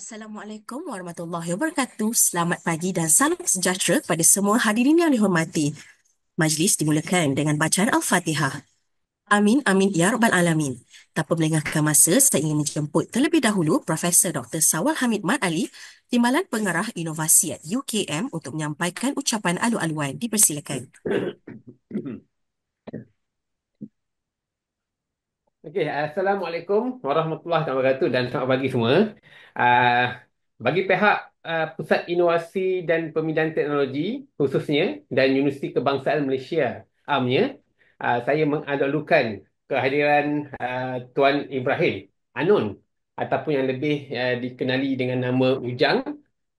Assalamualaikum warahmatullahi wabarakatuh. Selamat pagi dan salam sejahtera kepada semua hadirin yang dihormati. Majlis dimulakan dengan bacaan Al-Fatihah. Amin, amin, ya Rabbal Alamin. Tanpa melengahkan masa, saya ingin menjemput terlebih dahulu Profesor Dr. Sawal Hamid Mat Ali, Timbalan Pengarah Inovasi at UKM untuk menyampaikan ucapan alu-aluan. Dipersilakan. Okey, Assalamualaikum warahmatullahi wabarakatuh dan selamat pagi semua. Uh, bagi pihak Pusat Inovasi dan Pemindahan Teknologi khususnya dan Universiti Kebangsaan Malaysia UMNya, saya mengalu-alukan kehadiran Tuan Ibrahim Anun ataupun yang lebih dikenali dengan nama Ujang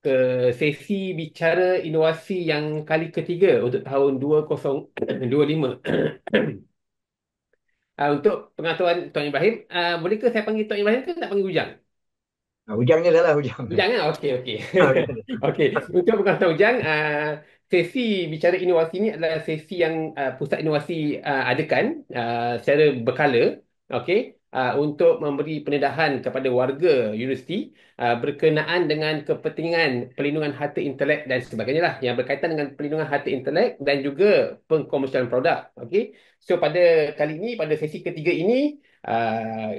ke sesi bicara inovasi yang kali ketiga untuk tahun 2025. Untuk pengetahuan Tuan Ibrahim, bolehkah saya panggil Tuan Ibrahim ke tak panggil Ujang? Ujang ni dah lah Ujang. Ujang kan? Okey, okey. Ujang ni. Okey, untuk pengetahuan Ujang, sesi bicara inovasi ini adalah sesi yang Pusat Inovasi adakan secara berkala, okey, untuk memberi pendedahan kepada warga universiti berkenaan dengan kepentingan pelindungan harta intelek dan sebagainya lah yang berkaitan dengan pelindungan harta intelek dan juga pengkomersialan produk. Okey. So pada kali ini, pada sesi ketiga ini,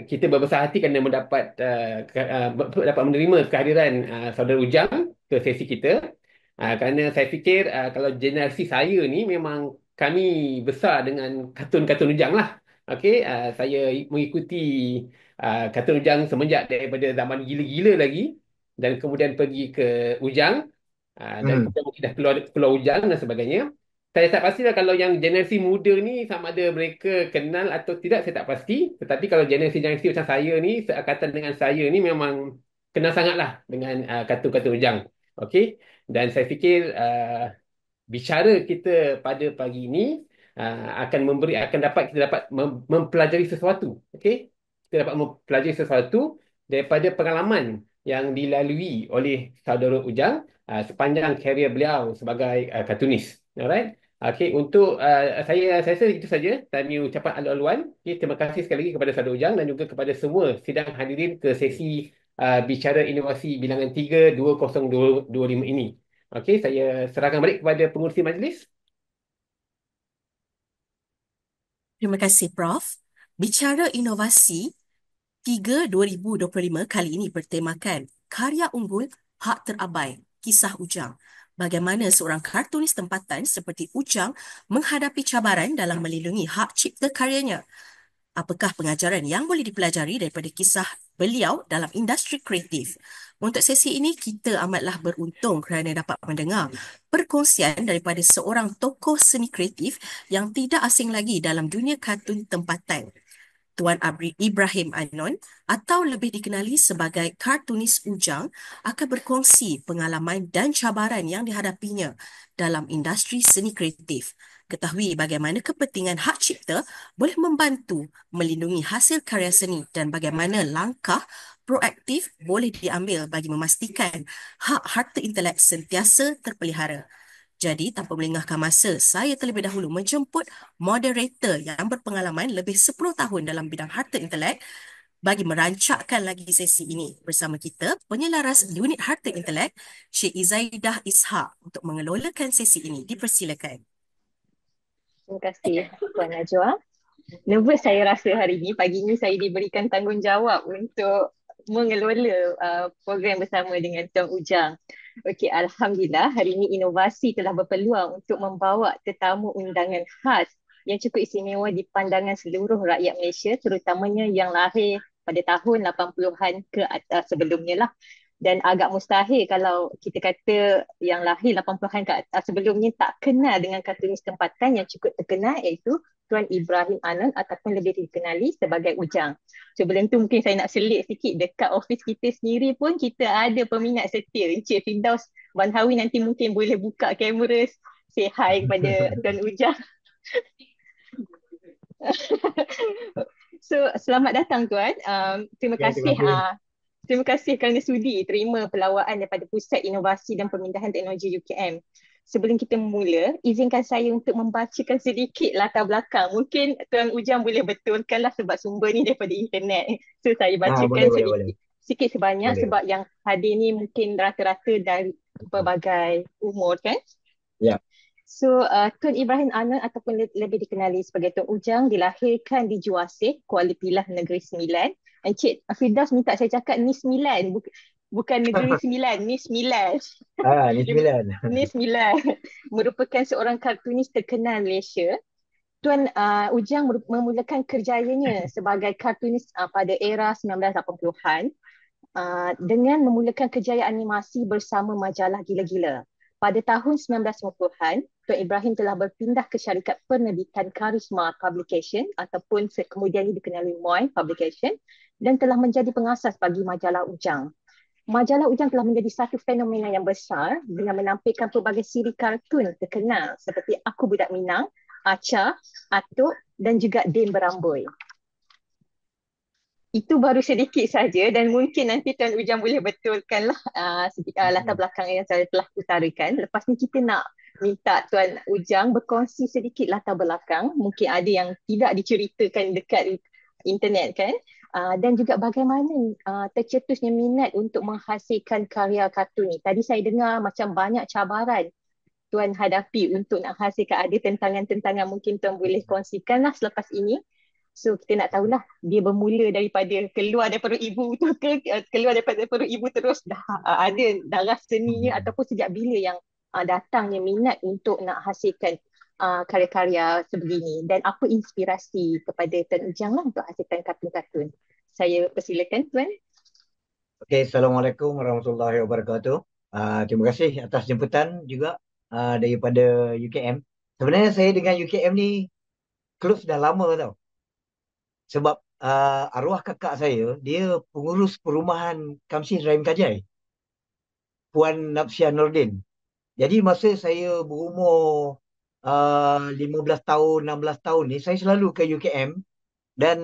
kita berbesar hati kerana dapat menerima kehadiran saudara Ujang ke sesi kita. Kerana saya fikir kalau generasi saya ni memang kami besar dengan kartun-kartun Ujang lah. Okey, saya mengikuti kartun Ujang semenjak daripada zaman gila-gila lagi dan kemudian pergi ke Ujang dan Hmm. kemudian mungkin dah keluar keluar Ujang dan sebagainya. Saya tak pastilah kalau yang generasi muda ni sama ada mereka kenal atau tidak, saya tak pasti. Tetapi kalau generasi-generasi macam saya ni, seangkatan dengan saya ni memang kenal sangatlah dengan kartun-kartun Ujang. Okey. Dan saya fikir bicara kita pada pagi ini kita dapat mempelajari sesuatu. Okey. Kita dapat mempelajari sesuatu daripada pengalaman yang dilalui oleh saudara Ujang sepanjang karier beliau sebagai kartunis. Alright. Okey, untuk saya rasa itu saja kami ucapan alu-aluan. Okay, terima kasih sekali lagi kepada saudara Ujang dan juga kepada semua sidang hadirin ke sesi bicara inovasi bilangan 3 2025 ini. Okey, saya serahkan balik kepada pengurusi majlis. Terima kasih, Prof. Bicara inovasi 3 2025 kali ini bertemakan Karya Unggul Hak Terabai, Kisah Ujang. Bagaimana seorang kartunis tempatan seperti Ujang menghadapi cabaran dalam melindungi hak cipta karyanya. Apakah pengajaran yang boleh dipelajari daripada kisah beliau dalam industri kreatif? Untuk sesi ini, kita amatlah beruntung kerana dapat mendengar perkongsian daripada seorang tokoh seni kreatif yang tidak asing lagi dalam dunia kartun tempatan. Tuan Ibrahim Anon atau lebih dikenali sebagai kartunis Ujang akan berkongsi pengalaman dan cabaran yang dihadapinya dalam industri seni kreatif. Ketahui bagaimana kepentingan hak cipta boleh membantu melindungi hasil karya seni dan bagaimana langkah proaktif boleh diambil bagi memastikan hak harta intelek sentiasa terpelihara. Jadi, tanpa melengahkan masa, saya terlebih dahulu menjemput moderator yang berpengalaman lebih 10 tahun dalam bidang harta intelek bagi merancangkan lagi sesi ini. Bersama kita, penyelaras unit harta intelek, Cik Izaidah Ishak untuk mengelolakan sesi ini. Dipersilakan. Terima kasih Puan Najwa. Nervous saya rasa hari ini. Pagi ini saya diberikan tanggungjawab untuk mengelola program bersama dengan Tuan Ujang. Okey, Alhamdulillah hari ini inovasi telah berpeluang untuk membawa tetamu undangan khas yang cukup istimewa di pandangan seluruh rakyat Malaysia, terutamanya yang lahir pada tahun 80-an ke atas sebelumnya lah. Dan agak mustahil kalau kita kata yang lahir 80-an ke atas sebelumnya tak kenal dengan kartunis tempatan yang cukup terkenal, iaitu Tuan Ibrahim Anon ataupun lebih dikenali sebagai Ujang. Sebelum tu mungkin saya nak selit sikit, dekat office kita sendiri pun kita ada peminat setia, Encik Firdaus Banhawi. Nanti mungkin boleh buka kamera, say hi kepada Tuan Ujang. So selamat datang Tuan. Terima kasih. Terima kasih kerana sudi terima pelawaan daripada Pusat Inovasi dan Pemindahan Teknologi UKM. Sebelum kita mula, izinkan saya untuk membacakan sedikit latar belakang. Mungkin Tuan Ujang boleh betulkanlah sebab sumber ni daripada internet. So saya bacakan Boleh. sikit sebanyak Boleh. sebab yang hadir ni mungkin rata-rata dari pelbagai umur kan. Ya. So, Tun Ibrahim Anand ataupun lebih dikenali sebagai Tun Ujang dilahirkan di Juasih, Kuala Pilah, Negeri Sembilan. Encik Firdaus minta saya cakap ni Sembilan, bukan Negeri Sembilan, ni Sembilan. Ni 9. Ni Sembilan. Merupakan seorang kartunis terkenal Malaysia. Tuan Ujang memulakan kerjayanya sebagai kartunis pada era 1980-an dengan memulakan kerjaya animasi bersama majalah Gila-Gila. Pada tahun 1990-an, Tuan Ibrahim telah berpindah ke syarikat penerbitan Karisma Publication ataupun kemudian dikenali MOI Publication dan telah menjadi pengasas bagi majalah Ujang. Majalah Ujang telah menjadi satu fenomena yang besar dengan menampilkan pelbagai siri kartun terkenal seperti Aku Budak Minang, Acha, Atuk dan juga Din Beramboi. Itu baru sedikit saja dan mungkin nanti Tuan Ujang boleh betulkanlah latar belakang yang saya telah utarakan. Lepas ni kita nak minta Tuan Ujang berkongsi sedikit latar belakang. Mungkin ada yang tidak diceritakan dekat internet kan. Dan juga bagaimana tercetusnya minat untuk menghasilkan karya kartun ni. Tadi saya dengar macam banyak cabaran Tuan hadapi untuk nak hasilkan, ada tentangan-tentangan mungkin Tuan boleh kongsikanlah selepas ini. So kita nak tahulah dia bermula daripada keluar daripada ibu tu ke keluar daripada perut ibu terus dah ada darah seninya ataupun sejak bila yang datangnya minat untuk nak hasilkan karya-karya sebegini dan apa inspirasi kepada Tuan Ujang lah untuk hasilkan kartun-kartun. Saya persilakan Tuan. Okey, Assalamualaikum warahmatullahi wabarakatuh. Terima kasih atas jemputan juga daripada UKM. Sebenarnya saya dengan UKM ni close dah lama tau. Sebab arwah kakak saya, dia pengurus perumahan Kamsis Rahim Kajai, Puan Napsia Nordin. Jadi masa saya berumur 15 tahun, 16 tahun ni, saya selalu ke UKM dan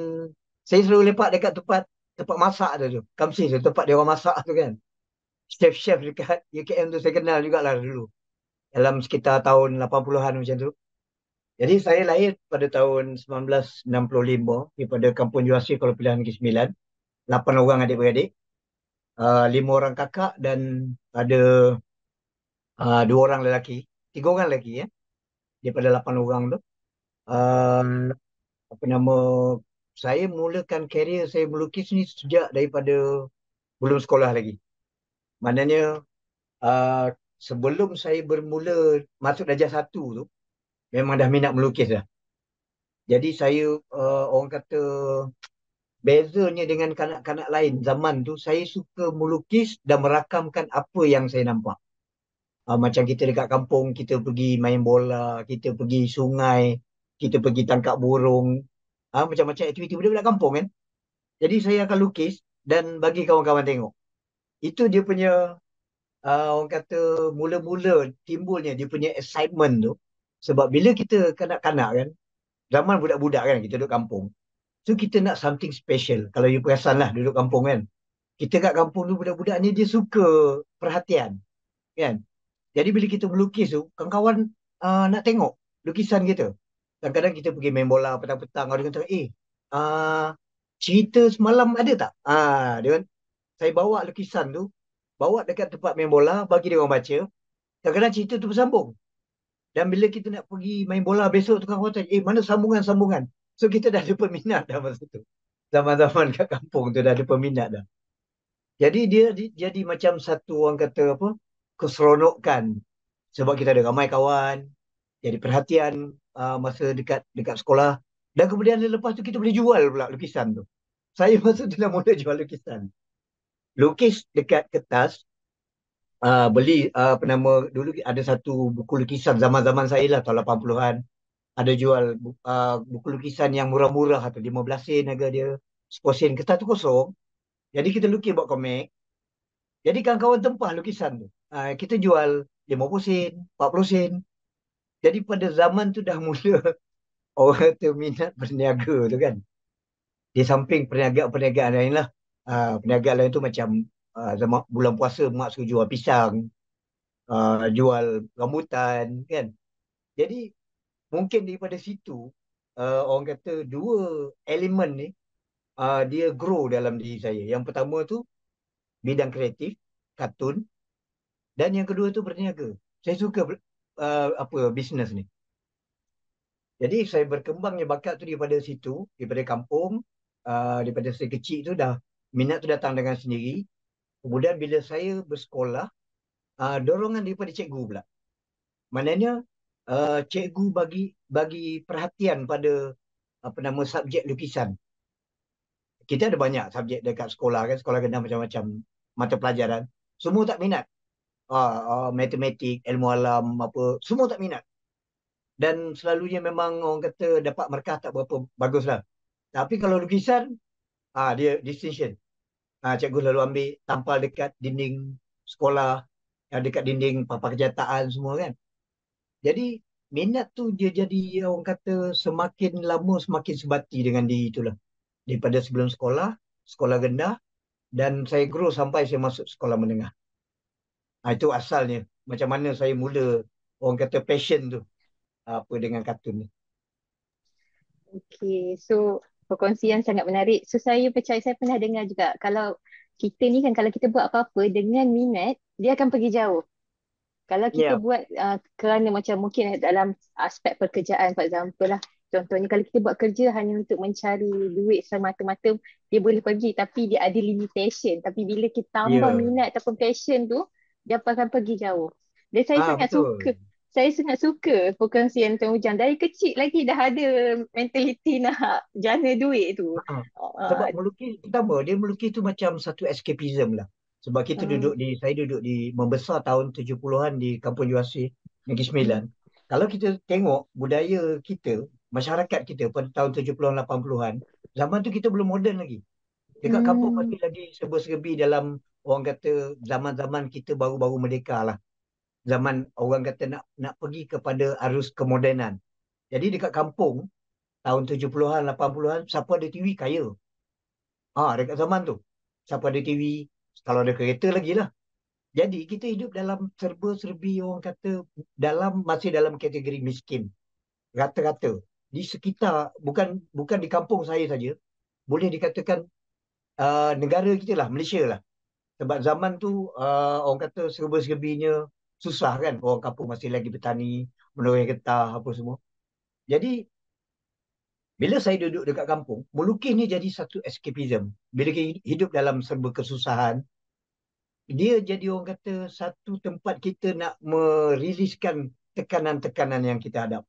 saya selalu lepak dekat tempat masak tu, Kamsis tu, tempat dia orang masak tu kan. Chef-chef dekat UKM tu saya kenal jugalah dulu. Dalam sekitar tahun 80-an macam tu. Jadi saya lahir pada tahun 1965 daripada Kampung Juasih, Kuala Pilah, Negeri Sembilan. 8 orang adik-beradik. 5 orang kakak dan ada 2 orang lelaki. 3 orang lelaki ya. Daripada 8 orang tu. Apa nama, saya mulakan karier saya melukis ni sejak daripada belum sekolah lagi. Maknanya sebelum saya bermula masuk darjah 1 tu, memang dah minat melukis dah. Jadi saya orang kata bezanya dengan kanak-kanak lain zaman tu, saya suka melukis dan merakamkan apa yang saya nampak. Macam kita dekat kampung, kita pergi main bola, kita pergi sungai, kita pergi tangkap burung. Macam-macam aktiviti budak-budak kampung kan. Jadi saya akan lukis dan bagi kawan-kawan tengok. Itu dia punya orang kata mula-mula timbulnya dia punya excitement tu. Sebab bila kita kanak-kanak kan, zaman budak-budak kan, kita duduk kampung. So kita nak something special. Kalau you perasan lah duduk kampung kan. Kita kat kampung tu budak-budak ni dia suka perhatian. Kan. Jadi bila kita melukis tu, kawan-kawan nak tengok lukisan kita. Kadang-kadang kita pergi main bola petang-petang. Dia kata, cerita semalam ada tak? Dia kan, saya bawa lukisan tu, bawa dekat tempat main bola, bagi dia orang baca. Kadang-kadang cerita tu bersambung. Dan bila kita nak pergi main bola besok tu kawan-kawan tanya, mana sambungan-sambungan? So kita dah ada peminat dah masa tu. Zaman-zaman kat kampung tu dah ada peminat dah. Jadi dia jadi macam satu orang kata apa, keseronokan. Sebab kita ada ramai kawan, jadi perhatian masa dekat sekolah. Dan kemudian lepas tu kita boleh jual pula lukisan tu. Saya masa tu dah mula jual lukisan. Lukis dekat kertas, beli apa nama, dulu ada satu buku lukisan zaman-zaman saya lah tahun 80-an. Ada jual buku lukisan yang murah-murah tu, 15 sen harga dia, 10 sen, kertas tu kosong. Jadi kita lukis buat komik. Jadi kawan-kawan tempah lukisan tu. Kita jual 50 sen, 40 sen. Jadi pada zaman tu dah mula orang tu minat berniaga tu kan. Di samping perniagaan lain lah. Perniagaan lain tu macam zaman bulan puasa mak suruh jual pisang, jual rambutan kan. Jadi mungkin daripada situ orang kata dua elemen ni dia grow dalam diri saya. Yang pertama tu bidang kreatif, kartun, dan yang kedua tu berniaga. Saya suka bisnes ni. Jadi saya berkembangnya bakat tu daripada situ, daripada kampung, daripada saya kecil tu dah minat tu datang dengan sendiri. Kemudian bila saya bersekolah, dorongan daripada cikgu pula. Maknanya cikgu bagi perhatian pada subjek lukisan. Kita ada banyak subjek dekat sekolah kan, sekolah rendah macam-macam mata pelajaran. Semua tak minat. Matematik, ilmu alam, apa, semua tak minat. Dan selalunya memang orang kata dapat markah tak berapa bagus lah. Tapi kalau lukisan, dia distinction. Cikgu lalu ambil tampal dekat dinding sekolah, dekat dinding papan kenyataan semua kan. Jadi minat tu dia jadi orang kata semakin lama semakin sebati dengan diri itulah. Daripada sebelum sekolah, sekolah rendah, dan saya grow sampai saya masuk sekolah menengah. Itu asalnya. Macam mana saya mula orang kata passion tu dengan kartun ni. Okay, so perkongsian sangat menarik. So saya percaya, saya pernah dengar juga kalau kita ni kan, kalau kita buat apa-apa dengan minat, dia akan pergi jauh. Kalau kita Ya, buat kerana macam mungkin dalam aspek pekerjaan, for example lah. Contohnya kalau kita buat kerja hanya untuk mencari duit semata-mata, dia boleh pergi tapi dia ada limitation. Tapi bila kita tambah ya. minat ataupun passion tu, dia akan pergi jauh. Dan Betul. saya sangat suka perkongsian Tuan Ujang. Dari kecil lagi dah ada mentaliti nak jana duit tu. Ha. Sebab Uh, melukis, pertama, dia melukis tu macam satu escapism lah. Sebab saya duduk di, membesar tahun 70-an di Kampung Juasir, Negeri Sembilan. Kalau kita tengok budaya kita, masyarakat kita pada tahun 70-an, 80-an, zaman tu kita belum moden lagi. Dekat kampung hmm, masih lagi serba-serbi dalam, orang kata, zaman-zaman kita baru-baru merdeka lah. Zaman orang kata nak pergi kepada arus kemodenan. Jadi dekat kampung, tahun 70-an, 80-an, siapa ada TV kaya. Dekat zaman tu. Siapa ada TV, kalau ada kereta lagi lah. Jadi kita hidup dalam serba-serbi orang kata masih dalam kategori miskin. Rata-rata. Di sekitar, bukan di kampung saya saja, boleh dikatakan negara kita lah, Malaysia lah. Sebab zaman tu orang kata serba-serbinya susah kan. Orang kampung masih lagi bertani, menoreh getah apa semua. Jadi bila saya duduk dekat kampung, melukis ni jadi satu escapism. Bila kita hidup dalam serba kesusahan, dia jadi orang kata satu tempat kita nak meriliskan tekanan-tekanan yang kita hadap.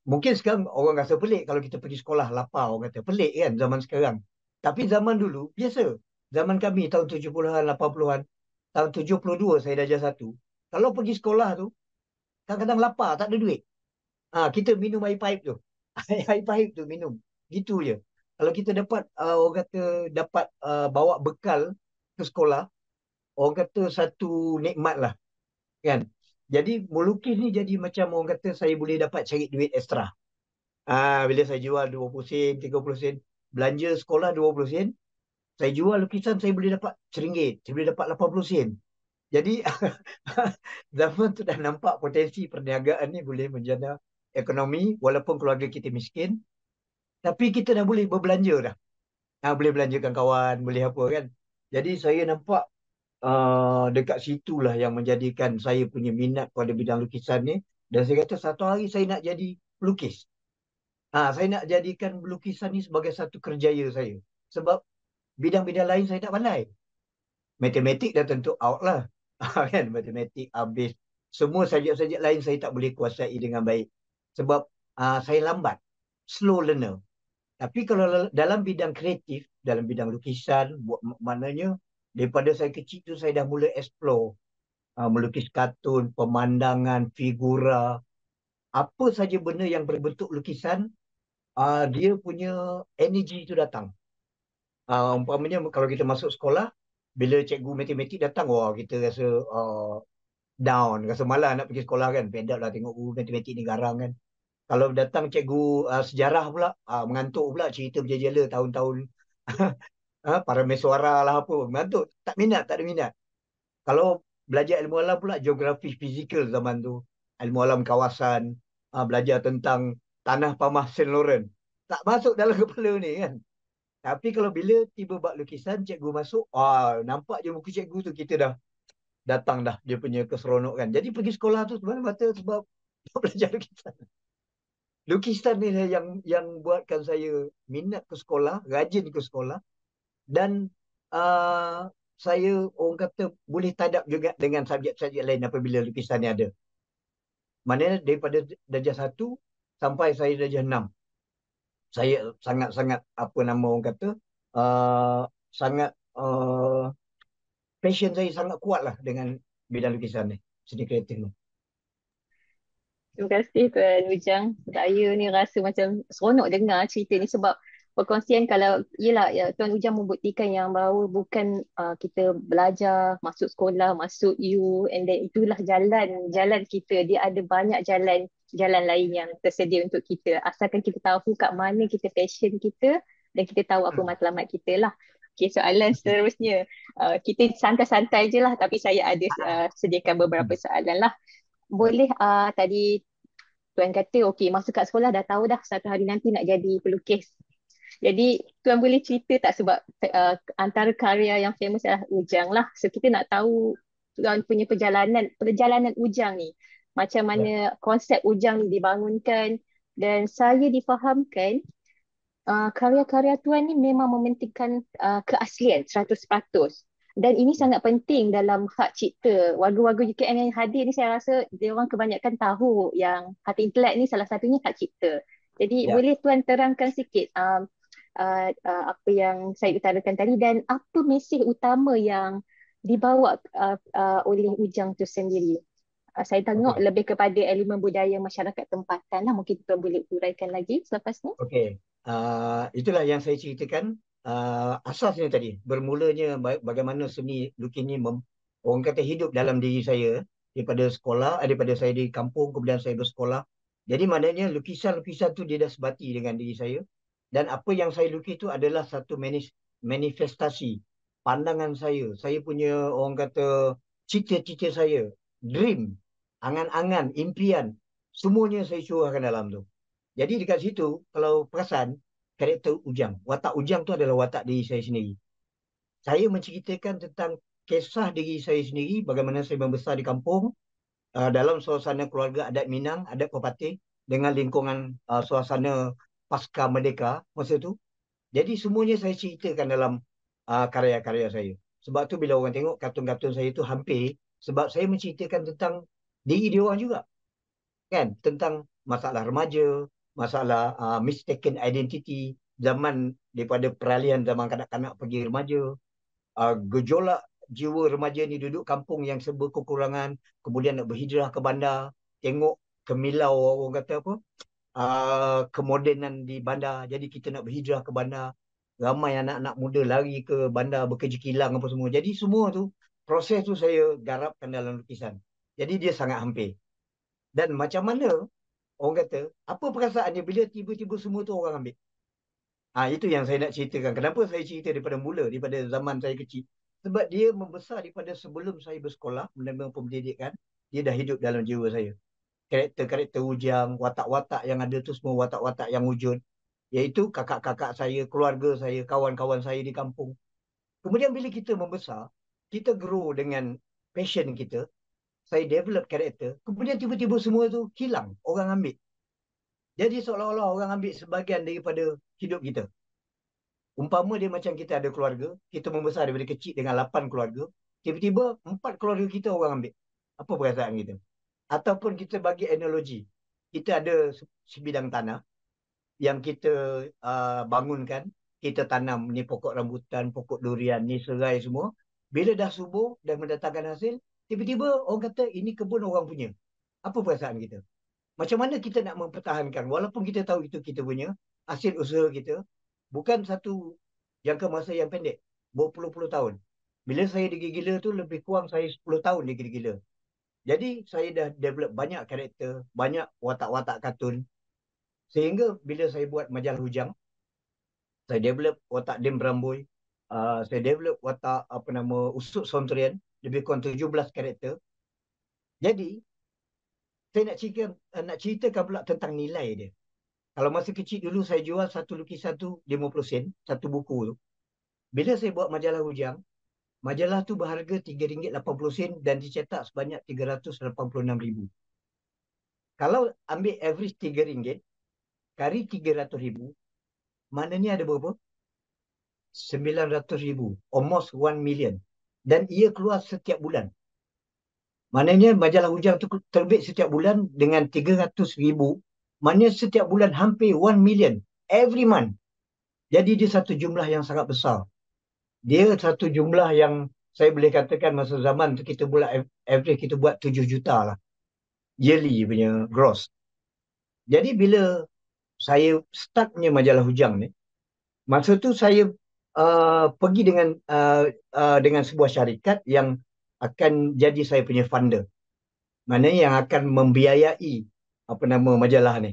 Mungkin sekarang orang rasa pelik kalau kita pergi sekolah lapar, orang kata pelik kan zaman sekarang. Tapi zaman dulu biasa. Zaman kami tahun 70-an, 80-an, tahun 72 saya darjah 1. Kalau pergi sekolah tu, kadang-kadang lapar, tak ada duit. Kita minum air paip tu. Air paip tu minum. Gitu je. Kalau kita dapat, orang kata dapat bawa bekal ke sekolah, orang kata satu nikmat lah. Kan? Jadi melukis ni jadi macam orang kata saya boleh dapat cari duit ekstra. Bila saya jual 20 sen, 30 sen, belanja sekolah 20 sen, saya jual lukisan saya boleh dapat RM1, saya boleh dapat 80 sen. Jadi zaman tu dah nampak potensi perniagaan ni boleh menjana ekonomi walaupun keluarga kita miskin, tapi kita dah boleh berbelanja dah. Boleh belanjakan kawan, boleh apa kan. Jadi saya nampak dekat situlah yang menjadikan saya punya minat pada bidang lukisan ni. Dan saya kata satu hari saya nak jadi pelukis. Saya nak jadikan lukisan ni sebagai satu kerjaya saya. Sebab bidang-bidang lain saya tak pandai. Matematik dah tentu out lah. Kan, matematik habis. Semua subjek-subjek lain saya tak boleh kuasai dengan baik. Sebab saya lambat. Slow learner. Tapi kalau dalam bidang kreatif, dalam bidang lukisan, maknanya daripada saya kecil tu saya dah mula explore. Melukis kartun, pemandangan, figura. Apa saja benda yang berbentuk lukisan, dia punya energi tu datang. Umpamanya kalau kita masuk sekolah, bila cikgu matematik datang, wah kita rasa down, rasa malas nak pergi sekolah kan. Pedap lah tengok guru matematik ni garang kan. Kalau datang cikgu sejarah pula, mengantuk pula cerita berjela-jela tahun-tahun para mesuara lah apa, mengantuk, tak minat, tak ada minat. Kalau belajar ilmu alam pula, geografi fizikal zaman tu, ilmu alam kawasan, belajar tentang tanah pamah Saint Laurent, tak masuk dalam kepala ni kan. Tapi kalau bila tiba buat lukisan, cikgu masuk, nampak je muka cikgu tu, kita dah datang dah dia punya keseronokan. Jadi pergi sekolah tu sebenarnya mata sebab belajar lukisan. Lukisan ni lah yang buatkan saya minat ke sekolah, rajin ke sekolah, dan saya orang kata boleh tadap juga dengan subjek-subjek lain apabila lukisan ni ada. Maknanya daripada darjah 1 sampai saya darjah 6, saya sangat-sangat apa nama orang kata, sangat passion saya sangat kuat lah dengan bidang lukisan ni, seni kreatif ni. Terima kasih Tuan Ujang. Saya ni rasa macam seronok dengar cerita ni sebab perkongsian kalau yelah ya, Tuan Ujang membuktikan yang bahawa bukan kita belajar, masuk sekolah, masuk U and then itulah jalan kita. Dia ada banyak jalan lain yang tersedia untuk kita. Asalkan kita tahu kat mana kita passion kita dan kita tahu apa matlamat kita lah. Okay, soalan seterusnya. Kita santai-santai je lah tapi saya ada sediakan beberapa soalan lah. Boleh tadi Tuan kata okey masa kat sekolah dah tahu dah satu hari nanti nak jadi pelukis. Jadi Tuan boleh cerita tak sebab antara karya yang famous adalah Ujang lah. So kita nak tahu Tuan punya perjalanan Ujang ni. Macam mana konsep Ujang ni dibangunkan dan saya difahamkan karya-karya Tuan ni memang mementingkan keaslian 100%. Dan ini sangat penting dalam hak cipta. Warga-warga UKM yang hadir ni saya rasa dia orang kebanyakan tahu yang hak intelek ni salah satunya hak cipta. Jadi boleh Tuan terangkan sikit apa yang saya utarakan tadi dan apa mesej utama yang dibawa oleh Ujang tu sendiri. Saya tengok lebih kepada elemen budaya masyarakat tempatan lah. Mungkin Tuan boleh uraikan lagi selepas ni. Okey, itulah yang saya ceritakan. Asasnya tadi, bermulanya bagaimana seni lukis ni orang kata hidup dalam diri saya daripada sekolah, daripada saya di kampung kemudian saya bersekolah. Jadi maknanya lukisan-lukisan tu dia dah sebati dengan diri saya dan apa yang saya lukis tu adalah satu manifestasi pandangan saya. Saya punya orang kata cita-cita saya, dream, angan-angan, impian, semuanya saya curahkan dalam tu. Jadi dekat situ kalau perasan karakter Ujang, watak Ujang tu adalah watak diri saya sendiri. Saya menceritakan tentang kisah diri saya sendiri, bagaimana saya membesar di kampung dalam suasana keluarga adat Minang, adat Pepatih dengan lingkungan suasana pasca merdeka masa tu. Jadi semuanya saya ceritakan dalam karya-karya saya. Sebab tu bila orang tengok kartun-kartun saya tu hampir sebab saya menceritakan tentang diri dia orang juga. Kan, tentang masalah remaja, masalah mistaken identity, zaman daripada peralihan zaman kanak-kanak pergi remaja, gejolak jiwa remaja ni duduk kampung yang serba kekurangan, kemudian nak berhijrah ke bandar, tengok kemilau orang kata apa, kemodenan di bandar, jadi kita nak berhijrah ke bandar, ramai anak-anak muda lari ke bandar bekerja kilang apa semua. Jadi semua tu, proses tu saya garapkan dalam lukisan. Jadi dia sangat hampir. Dan macam mana orang kata, apa perasaannya bila tiba-tiba semua tu orang ambil? Itu yang saya nak ceritakan. Kenapa saya cerita daripada mula, daripada zaman saya kecil. Sebab dia membesar daripada sebelum saya bersekolah, menerima pendidikan, dia dah hidup dalam jiwa saya. Karakter-karakter Ujang, watak-watak yang ada tu semua watak-watak yang wujud. Iaitu kakak-kakak saya, keluarga saya, kawan-kawan saya di kampung. Kemudian bila kita membesar, kita grow dengan passion kita, saya develop karakter, kemudian tiba-tiba semua tu hilang, orang ambil. Jadi seolah-olah orang ambil sebahagian daripada hidup kita. Umpama dia macam kita ada keluarga, kita membesar daripada kecil dengan 8 keluarga, tiba-tiba 4 keluarga kita orang ambil. Apa perasaan kita? Ataupun kita bagi analogi, kita ada sebidang tanah yang kita bangunkan, kita tanam ni pokok rambutan, pokok durian, ni serai semua. Bila dah subur dan mendatangkan hasil, tiba-tiba orang kata ini kebun orang punya. Apa perasaan kita? Macam mana kita nak mempertahankan walaupun kita tahu itu kita punya hasil usaha kita, bukan satu jangka masa yang pendek, berpuluh-puluh tahun. Bila saya digila-gila tu lebih kurang saya 10 tahun digila-gila. Jadi saya dah develop banyak karakter, banyak watak-watak kartun. Sehingga bila saya buat majalah Hujang, saya develop watak Dim Bramboi, saya develop watak apa nama Usuk Sontrian, lebih kurang 17 karakter. Jadi saya nak ceritakan pula tentang nilai dia. Kalau masa kecil dulu saya jual satu lukisan tu 50 sen, satu buku tu. Bila saya buat majalah Ujang, majalah tu berharga RM3.80 dan dicetak sebanyak 386,000. Kalau ambil average RM3, kali 300,000, maknanya ada berapa? 900,000, almost 1 million. Dan ia keluar setiap bulan. Maknanya majalah Ujang tu terbit setiap bulan dengan 300,000. Maknanya setiap bulan hampir 1 million. Every month. Jadi dia satu jumlah yang sangat besar. Dia satu jumlah yang saya boleh katakan masa zaman tu kita buat average kita buat 7 juta lah. Yearly punya gross. Jadi bila saya startnya majalah Ujang ni, masa tu saya pergi dengan sebuah syarikat yang akan jadi saya punya funder. Maknanya yang akan membiayai majalah ni.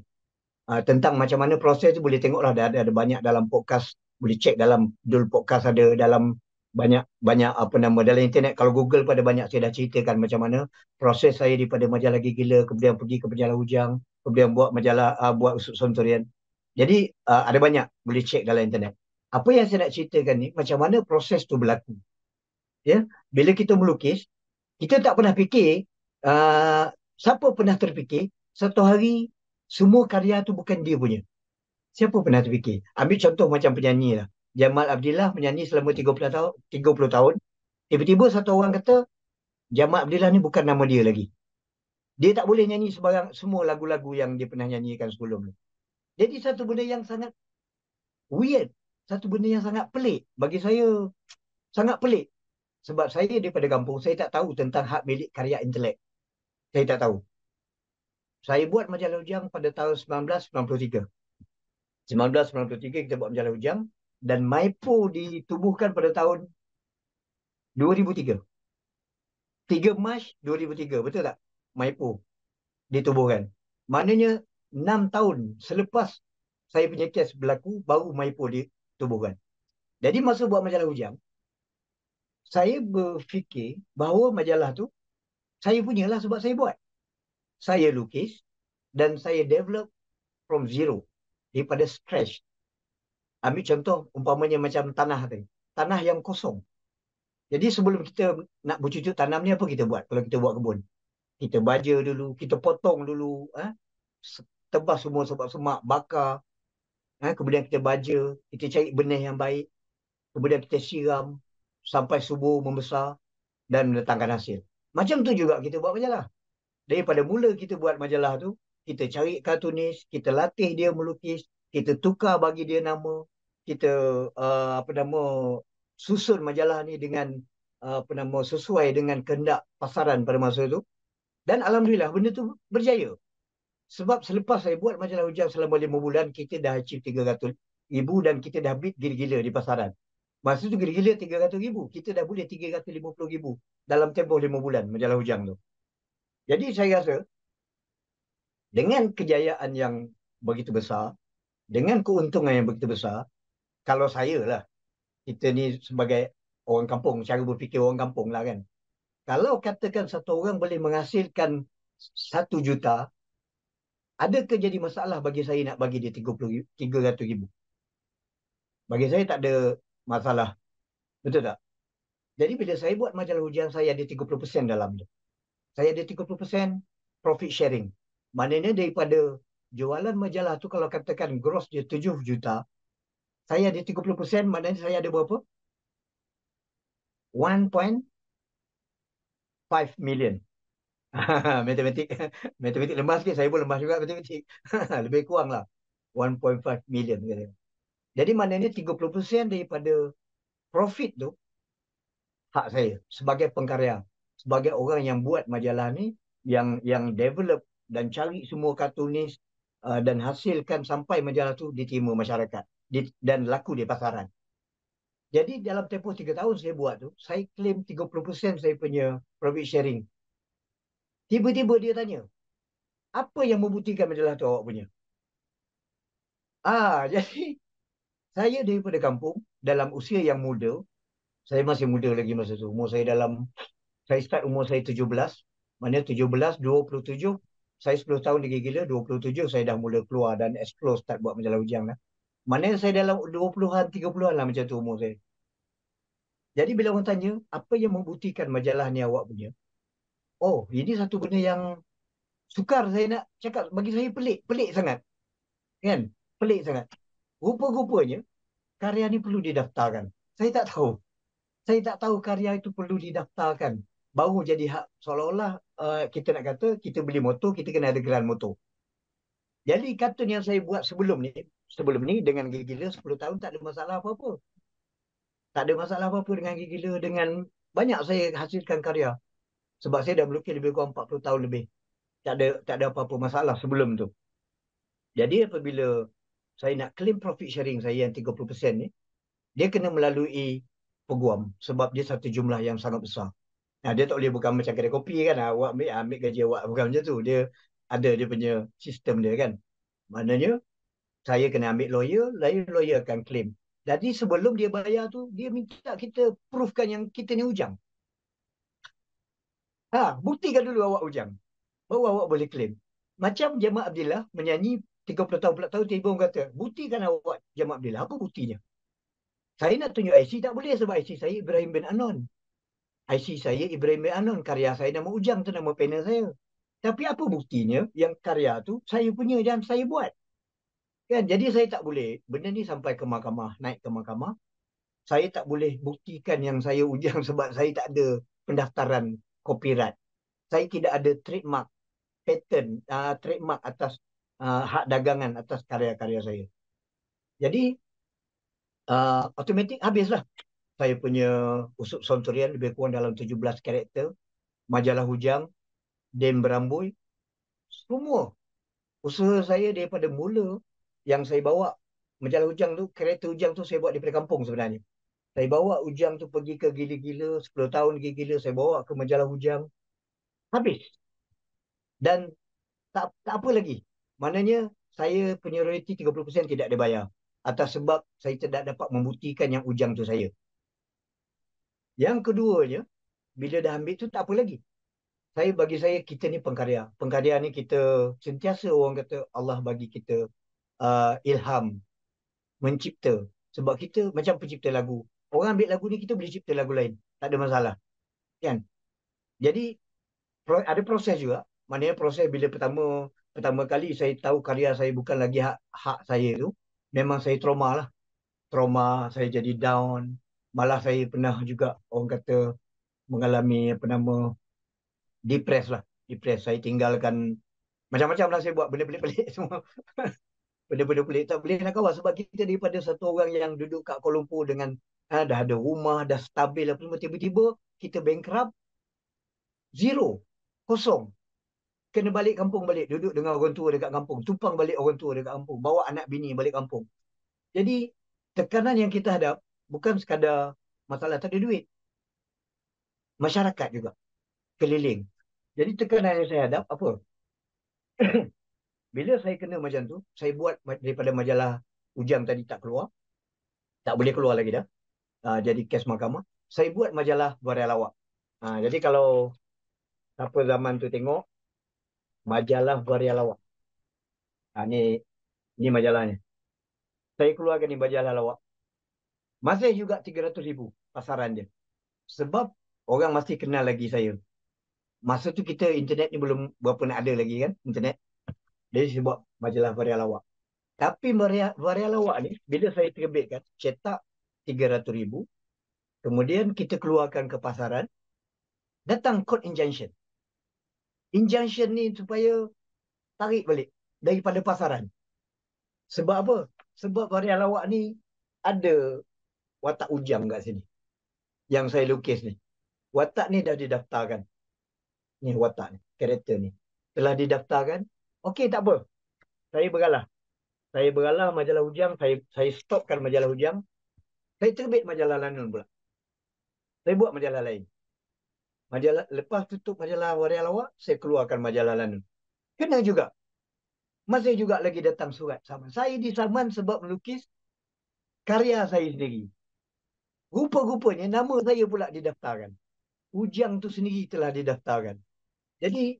Tentang macam mana proses tu boleh tengoklah, ada banyak dalam podcast, boleh cek dalam Dul Podcast, ada dalam banyak dalam internet. Kalau Google pada banyak saya dah ceritakan macam mana proses saya daripada majalah Gigila kemudian pergi ke majalah Ujang, kemudian buat majalah buat Usut Sontorian. Jadi ada banyak boleh cek dalam internet. Apa yang saya nak ceritakan ni macam mana proses tu berlaku. Ya, bila kita melukis, kita tak pernah fikir, siapa pernah terfikir satu hari semua karya tu bukan dia punya. Siapa pernah terfikir? Ambil contoh macam penyanyi lah. Jamal Abdillah menyanyi selama 30 tahun. Tiba-tiba satu orang kata, Jamal Abdillah ni bukan nama dia lagi. Dia tak boleh nyanyi sebarang semua lagu-lagu yang dia pernah nyanyikan sebelum ni. Jadi satu benda yang sangat weird. Satu benda yang sangat pelik. Bagi saya, sangat pelik. Sebab saya daripada kampung, saya tak tahu tentang hak milik karya intelek. Saya tak tahu. Saya buat majalah Ujang pada tahun 1993. 1993 kita buat majalah Ujang dan Maipo ditubuhkan pada tahun 2003. 3 Mac 2003, betul tak? Maipo ditubuhkan. Maknanya 6 tahun selepas saya punya kes berlaku, baru Maipo ditubuhkan. Jadi masa buat majalah Ujang, saya berfikir bahawa majalah tu saya punyalah sebab saya buat. Saya lukis dan saya develop from zero, daripada scratch. Ambil contoh umpamanya macam tanah tadi. Tanah yang kosong. Jadi sebelum kita nak bercucuk tanam ni, apa kita buat kalau kita buat kebun? Kita baja dulu, kita potong dulu, tebas semua semak-semak, bakar. Kemudian kita baja, kita cari benih yang baik. Kemudian kita siram sampai subur membesar dan mendatangkan hasil. Macam tu juga kita buat majalah. Daripada mula kita buat majalah tu, kita cari kartunis, kita latih dia melukis, kita tukar bagi dia nama, kita susun majalah ni dengan sesuai dengan kehendak pasaran pada masa tu. Dan alhamdulillah benda tu berjaya. Sebab selepas saya buat majalah Ujang selama 5 bulan, kita dah achieve 300,000 dan kita dah beat gila-gila di pasaran. Masa tu gila-gila 300,000, kita dah boleh 350,000 dalam tempoh 5 bulan majalah Ujang tu. Jadi saya rasa dengan kejayaan yang begitu besar, dengan keuntungan yang begitu besar, kalau saya lah, kita ni sebagai orang kampung, cara berfikir orang kampung lah kan. Kalau katakan satu orang boleh menghasilkan 1 juta, adakah jadi masalah bagi saya nak bagi dia 300,000? Bagi saya tak ada masalah. Betul tak? Jadi bila saya buat majalah Ujang, saya ada 30% dalam tu. Saya ada 30% profit sharing. Maknanya daripada jualan majalah tu, kalau katakan gross dia 7 juta, saya ada 30%, maknanya saya ada berapa? 1.5 million. Matematik matematik lemah sikit, saya pun lemah juga matematik. Lebih kurang lah 1.5 million. Jadi maknanya 30% daripada profit tu hak saya sebagai pengkarya, sebagai orang yang buat majalah ni, yang develop dan cari semua kartunis dan hasilkan sampai majalah tu diterima masyarakat dan laku di pasaran. Jadi dalam tempoh 3 tahun saya buat tu, saya claim 30% saya punya profit sharing. Tiba-tiba dia tanya, apa yang membuktikan majalah tu awak punya? Jadi saya daripada kampung, dalam usia yang muda, saya masih muda lagi masa tu, saya start umur saya 17, maknanya 17, 27, saya 10 tahun digigila, 27 saya dah mula keluar dan explore start buat majalah Ujang lah. Mana saya dalam 20-an, 30-an lah macam tu umur saya. Jadi bila orang tanya, apa yang membuktikan majalah ni awak punya? Oh, ini satu benda yang sukar saya nak cakap. Bagi saya pelik. Pelik sangat. Kan? Pelik sangat. Rupa-rupanya, karya ni perlu didaftarkan. Saya tak tahu. Saya tak tahu karya itu perlu didaftarkan. Baru jadi hak. Seolah-olah kita nak kata, kita beli motor, kita kena ada geran motor. Jadi kartun yang saya buat sebelum ni dengan Gigila 10 tahun tak ada masalah apa-apa. Tak ada masalah apa-apa dengan Gigila, dengan banyak saya hasilkan karya. Sebab saya dah melukis lebih kurang 40 tahun lebih. Tak ada apa-apa masalah sebelum tu. Jadi apabila saya nak claim profit sharing saya yang 30% ni, dia kena melalui peguam sebab dia satu jumlah yang sangat besar. Nah, dia tak boleh bukan macam kedai kopi kan, awak ambil gaji awak, bukan macam tu. Dia ada dia punya sistem dia kan. Maknanya saya kena ambil lawyer, lawyer akan claim. Jadi sebelum dia bayar tu, dia minta kita proofkan yang kita ni hujang. Buktikan dulu awak hujang. Baru awak boleh claim. Macam Jamal Abdillah menyanyi 30 tahun, 40 tahun, tiba orang kata, buktikan awak Jamal Abdillah. Apa buktinya? Saya nak tunjuk IC, tak boleh sebab IC saya Ibrahim bin Anon. IC saya Ibrahim bin Anon. Karya saya nama Ujang tu, nama panel saya. Tapi apa buktinya yang karya tu saya punya dan saya buat? Kan? Jadi saya tak boleh. Benda ni sampai ke mahkamah, naik ke mahkamah. Saya tak boleh buktikan yang saya Ujang sebab saya tak ada pendaftaran copyright. Saya tidak ada trademark, patent, trademark atas hak dagangan atas karya-karya saya. Jadi, automatik habislah. Saya punya usuk sontorian lebih kurang dalam 17 karakter. Majalah Hujang, Dem Berambui, semua. Usaha saya daripada mula yang saya bawa majalah Hujang tu, karakter Hujang tu saya buat daripada kampung sebenarnya. Saya bawa Ujang tu pergi ke Gila-Gila, 10 tahun Gila-Gila, saya bawa ke majalah Hujang. Habis. Dan tak apa lagi. Maknanya saya punya royalty 30% tidak dibayar. Atas sebab saya tidak dapat membuktikan yang Ujang tu saya. Yang keduanya, bila dah ambil tu tak apa lagi. Bagi saya kita ni pengkarya. Pengkarya ni kita sentiasa orang kata Allah bagi kita ilham mencipta. Sebab kita macam pencipta lagu. Orang ambil lagu ni kita boleh cipta lagu lain. Tak ada masalah. Kan? Jadi ada proses juga. Maknanya proses bila pertama kali saya tahu karya saya bukan lagi hak saya tu, memang saya trauma lah. Trauma, saya jadi down. Malah saya pernah juga orang kata mengalami apa nama depres lah. Depres. Saya tinggalkan macam-macam lah saya buat benda pelik-pelik semua. Benda-benda pelik tak boleh nak kawal sebab kita daripada satu orang yang duduk kat Kuala Lumpur dengan dah ada rumah, dah stabil apa semua, tiba-tiba kita bankrupt, zero, kosong. Kena balik kampung balik, duduk dengan orang tua dekat kampung, tumpang balik orang tua dekat kampung, bawa anak bini balik kampung. Jadi tekanan yang kita hadap bukan sekadar masalah tak ada duit, masyarakat juga keliling. Jadi tekanan yang saya hadap apa? Bila saya kena macam tu, saya buat daripada majalah Ujang tadi tak keluar, tak boleh keluar lagi dah. Jadi kes mahkamah. Saya buat majalah Waria Lawak. Jadi kalau siapa zaman tu tengok majalah Waria Lawak. Ni majalahnya. Saya keluarkan ni majalah lawak. Masih juga 300,000 pasaran dia. Sebab orang masih kenal lagi saya. Masa tu kita internet ni belum berapa nak ada lagi kan, internet. Jadi saya buat majalah Waria Lawak. Tapi Waria Lawak ni, bila saya terbitkan, cetak 300,000, kemudian kita keluarkan ke pasaran, datang court injunction. Injunction ni supaya tarik balik daripada pasaran. Sebab apa? Sebab Waria Lawak ni ada watak Ujang kat sini. Yang saya lukis ni. Watak ni dah didaftarkan. Ni watak ni, karakter ni. Telah didaftarkan. Okey, tak apa. Saya beralah. Saya beralah majalah Ujang. Saya stopkan majalah Ujang. Saya terbit majalah Lanun pula. Saya buat majalah lain. Lepas tutup majalah Waria Lawak, saya keluarkan majalah Lanun. Kena juga. Masih juga lagi datang surat saman. Saya disaman sebab melukis karya saya sendiri. Rupa-rupanya nama saya pula didaftarkan. Ujang tu sendiri telah didaftarkan. Jadi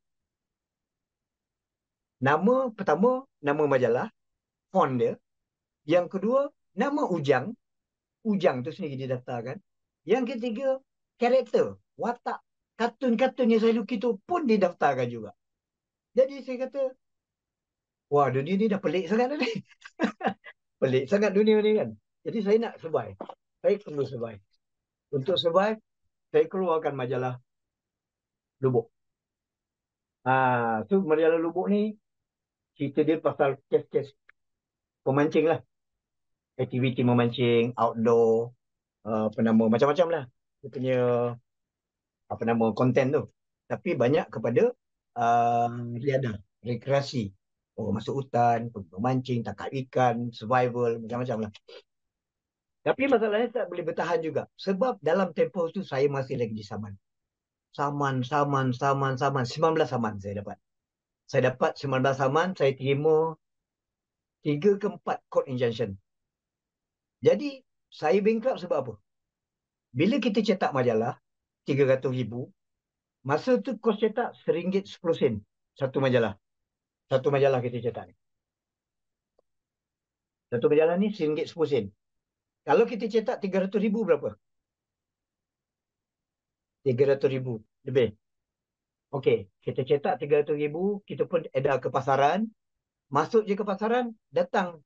Nama pertama, nama majalah, font dia. Yang kedua, nama Ujang. Ujang tu sendiri didaftarkan. Yang ketiga, karakter, watak, kartun-kartun yang saya lukis tu pun didaftarkan juga. Jadi saya kata, wah dunia ni dah pelik sangat dah ni. Pelik sangat dunia ni kan. Jadi saya nak survive. Saya perlu survive. Untuk survive, saya keluarkan majalah Lubuk. Tu majalah Lubuk ni, cerita dia pasal kes-kes pemancing lah. Aktiviti memancing, outdoor, apa nama, macam-macam lah. Dia punya, apa nama, konten tu. Tapi banyak kepada riadah, rekreasi. Oh, masuk hutan, pergi memancing, tangkap ikan, survival, macam-macam lah. Tapi masalahnya tak boleh bertahan juga. Sebab dalam tempoh tu saya masih lagi di Saman. Saman. 19 saman saya dapat. Saya dapat 19 saman, saya terima 3 ke 4 court injunction. Jadi, saya bankrupt sebab apa? Bila kita cetak majalah, 300,000, masa tu kos cetak RM1.10 satu majalah. Satu majalah kita cetak ni. Satu majalah ni RM1.10. Kalau kita cetak 300,000 berapa? 300,000 lebih. Okey, kita cetak 300,000, kita pun edar ke pasaran. Masuk je ke pasaran, datang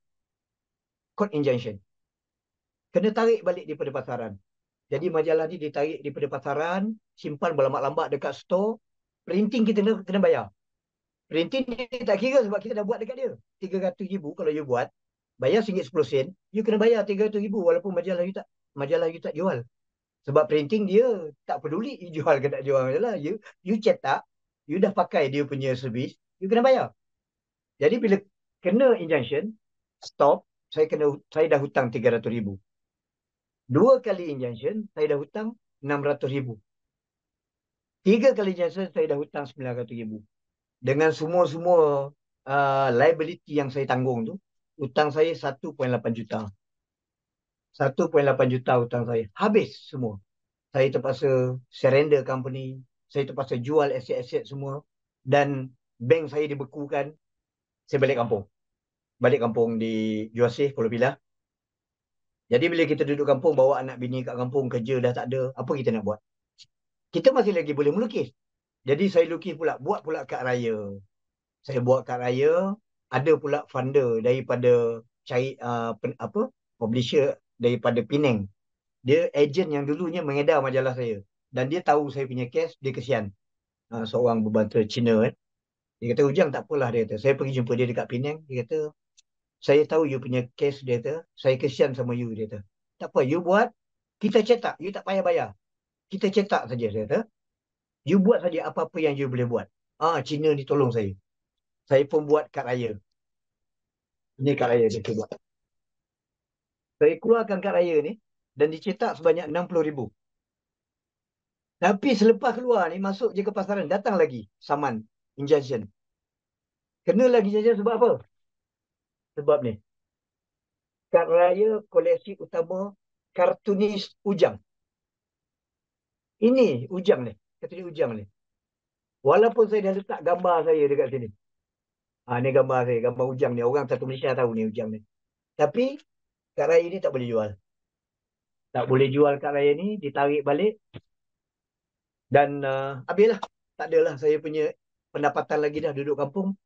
court injunction. Kena tarik balik daripada pasaran. Jadi majalah ni ditarik daripada pasaran, simpan berlambat-lambat dekat store. Printing kita kena bayar. Printing dia tak kira sebab kita dah buat dekat dia. 300,000 kalau you buat, bayar RM1.10, you kena bayar 300,000 walaupun majalah you tak jual. Sebab printing dia tak peduli you jual ke tak jual majalah. You cetak, you dah pakai dia punya servis, you kena bayar. Jadi bila kena injunction, stop, saya dah hutang 300,000. 2 kali injunction, saya dah hutang 600,000. 3 kali injunction, saya dah hutang 900,000. Dengan semua liability yang saya tanggung tu, hutang saya 1.8 juta. 1.8 juta hutang saya. Habis semua. Saya terpaksa surrender company. Saya terpaksa jual aset-aset semua. Dan bank saya dibekukan. Saya balik kampung. Balik kampung di Juasih, Pulau Pilah. Jadi bila kita duduk kampung, bawa anak bini kat kampung, kerja dah tak ada. Apa kita nak buat? Kita masih lagi boleh melukis. Jadi saya lukis pula. Buat pula kad raya. Saya buat kad raya. Ada pula funder daripada publisher daripada Penang. Dia ejen yang dulunya mengedar majalah saya. Dan dia tahu saya punya kes, dia kesian. Seorang berbangsa Cina kan. Dia kata, Ujang tak apalah, dia kata. Saya pergi jumpa dia dekat Penang. Dia kata, saya tahu you punya kes, dia kata. Saya kesian sama you, dia kata. Tak apa, you buat. Kita cetak, you tak payah bayar. Kita cetak saja, dia kata. You buat saja apa-apa yang you boleh buat. Cina ni tolong saya. Saya pun buat kad raya. Ini kad raya dia buat. Saya keluarkan kad raya ni dan dicetak sebanyak 60,000. Tapi selepas keluar ni, masuk je ke pasaran, datang lagi saman, injunction. Kena lagi injunction sebab apa? Sebab ni. Kad raya koleksi utama kartunis Ujang. Ini Ujang ni. Kartunis Ujang ni. Walaupun saya dah letak gambar saya dekat sini. Ni gambar saya, gambar Ujang ni. Orang satu Malaysia tahu ni Ujang ni. Tapi kad raya ni tak boleh jual. Tak boleh jual kad raya ni, ditarik balik. Dan habislah. Tak adalah saya punya pendapatan lagi dah duduk kampung.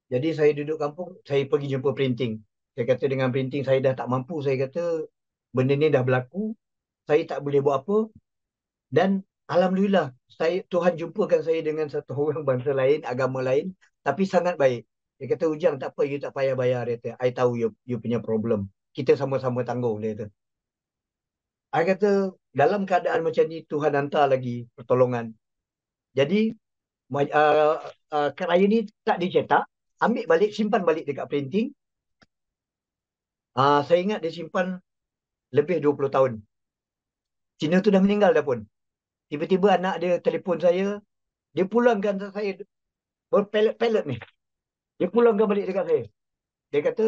Jadi saya duduk kampung, saya pergi jumpa printing. Saya kata dengan printing saya dah tak mampu. Saya kata benda ni dah berlaku. Saya tak boleh buat apa. Dan Alhamdulillah, Tuhan jumpakan saya dengan satu orang bangsa lain, agama lain. Tapi sangat baik. Dia kata, Ujang tak apa, you tak payah bayar. Dia kata, I tahu you punya problem. Kita sama-sama tanggung, dia kata. I kata, dalam keadaan macam ni, Tuhan hantar lagi pertolongan. Jadi, kad raya ni tak dicetak. Ambil balik, simpan balik dekat printing. Saya ingat dia simpan lebih 20 tahun. Cina tu dah meninggal dah pun. Tiba-tiba anak dia telefon saya. Dia pulangkan saya berpelet-pelet ni. Dia pulangkan balik dekat saya. Dia kata,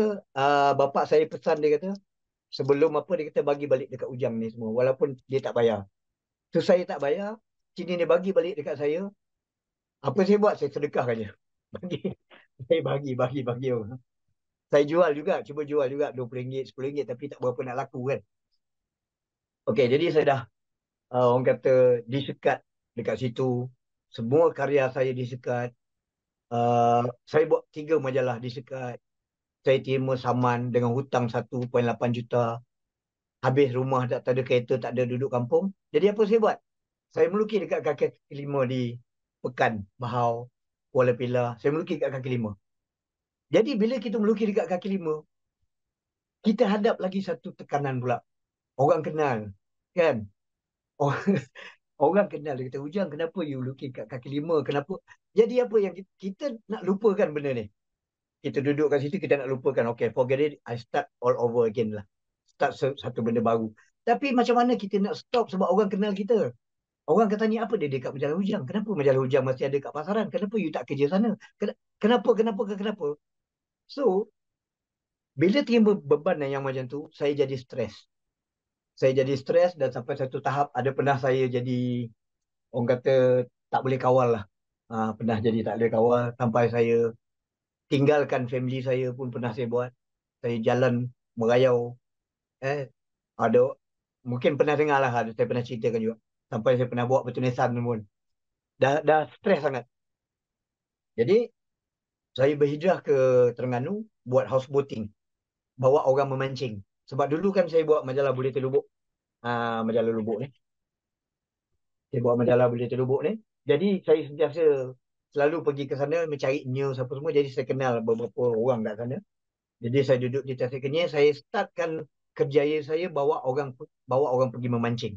bapa saya pesan, dia kata, sebelum apa, dia kata bagi balik dekat Ujang ni semua. Walaupun dia tak bayar. So saya tak bayar. Cina ni bagi balik dekat saya. Apa saya buat? Saya sedekahkan je. Saya bagi orang. Saya jual juga, cuba jual juga RM20, RM10, tapi tak berapa nak laku kan. Okey, jadi saya dah orang kata disekat dekat situ. Semua karya saya disekat. Saya buat 3 majalah disekat. Saya terima saman dengan hutang 1.8 juta. Habis rumah tak ada kereta, tak ada duduk kampung. Jadi apa saya buat? Saya melukis dekat kaki lima di Pekan, Bahau, Kuala Pilah. Saya melukis dekat kaki lima. Jadi bila kita melukis dekat kaki lima, kita hadap lagi satu tekanan pula. Orang kenal, kan? Orang, orang kenal. Dia kata, Ujang, kenapa you lukis kat kaki lima? Kenapa? Jadi apa yang kita nak lupakan benda ni? Kita duduk kat situ, kita nak lupakan. Okay, forget it. I start all over again lah. Start satu benda baru. Tapi macam mana kita nak stop sebab orang kenal kita? Orang kata tanya apa dia dekat majalah Ujang? Kenapa majalah Ujang masih ada kat pasaran? Kenapa you tak kerja sana? Kenapa? So, bila terima beban yang macam tu, saya jadi stres. Saya jadi stres dan sampai satu tahap ada pernah saya jadi, orang kata, tak boleh kawal lah. Pernah jadi tak boleh kawal sampai saya tinggalkan family saya pun pernah saya buat. Saya jalan merayau. Eh, ada, mungkin pernah dengar lah, saya pernah ceritakan juga. Sampai saya pernah buat pertulisan pun. Dah stres sangat. Jadi, saya berhijrah ke Terengganu buat houseboating. Bawa orang memancing. Sebab dulu kan saya buat majalah Bulletin Lubuk. Majalah Lubuk ni. Saya buat majalah Bulletin Lubuk ni. Jadi saya sentiasa selalu pergi ke sana mencari news apa semua. Jadi saya kenal beberapa orang kat sana. Jadi saya duduk di Tasik Kenyir. Saya startkan kerjaya saya bawa orang pergi memancing.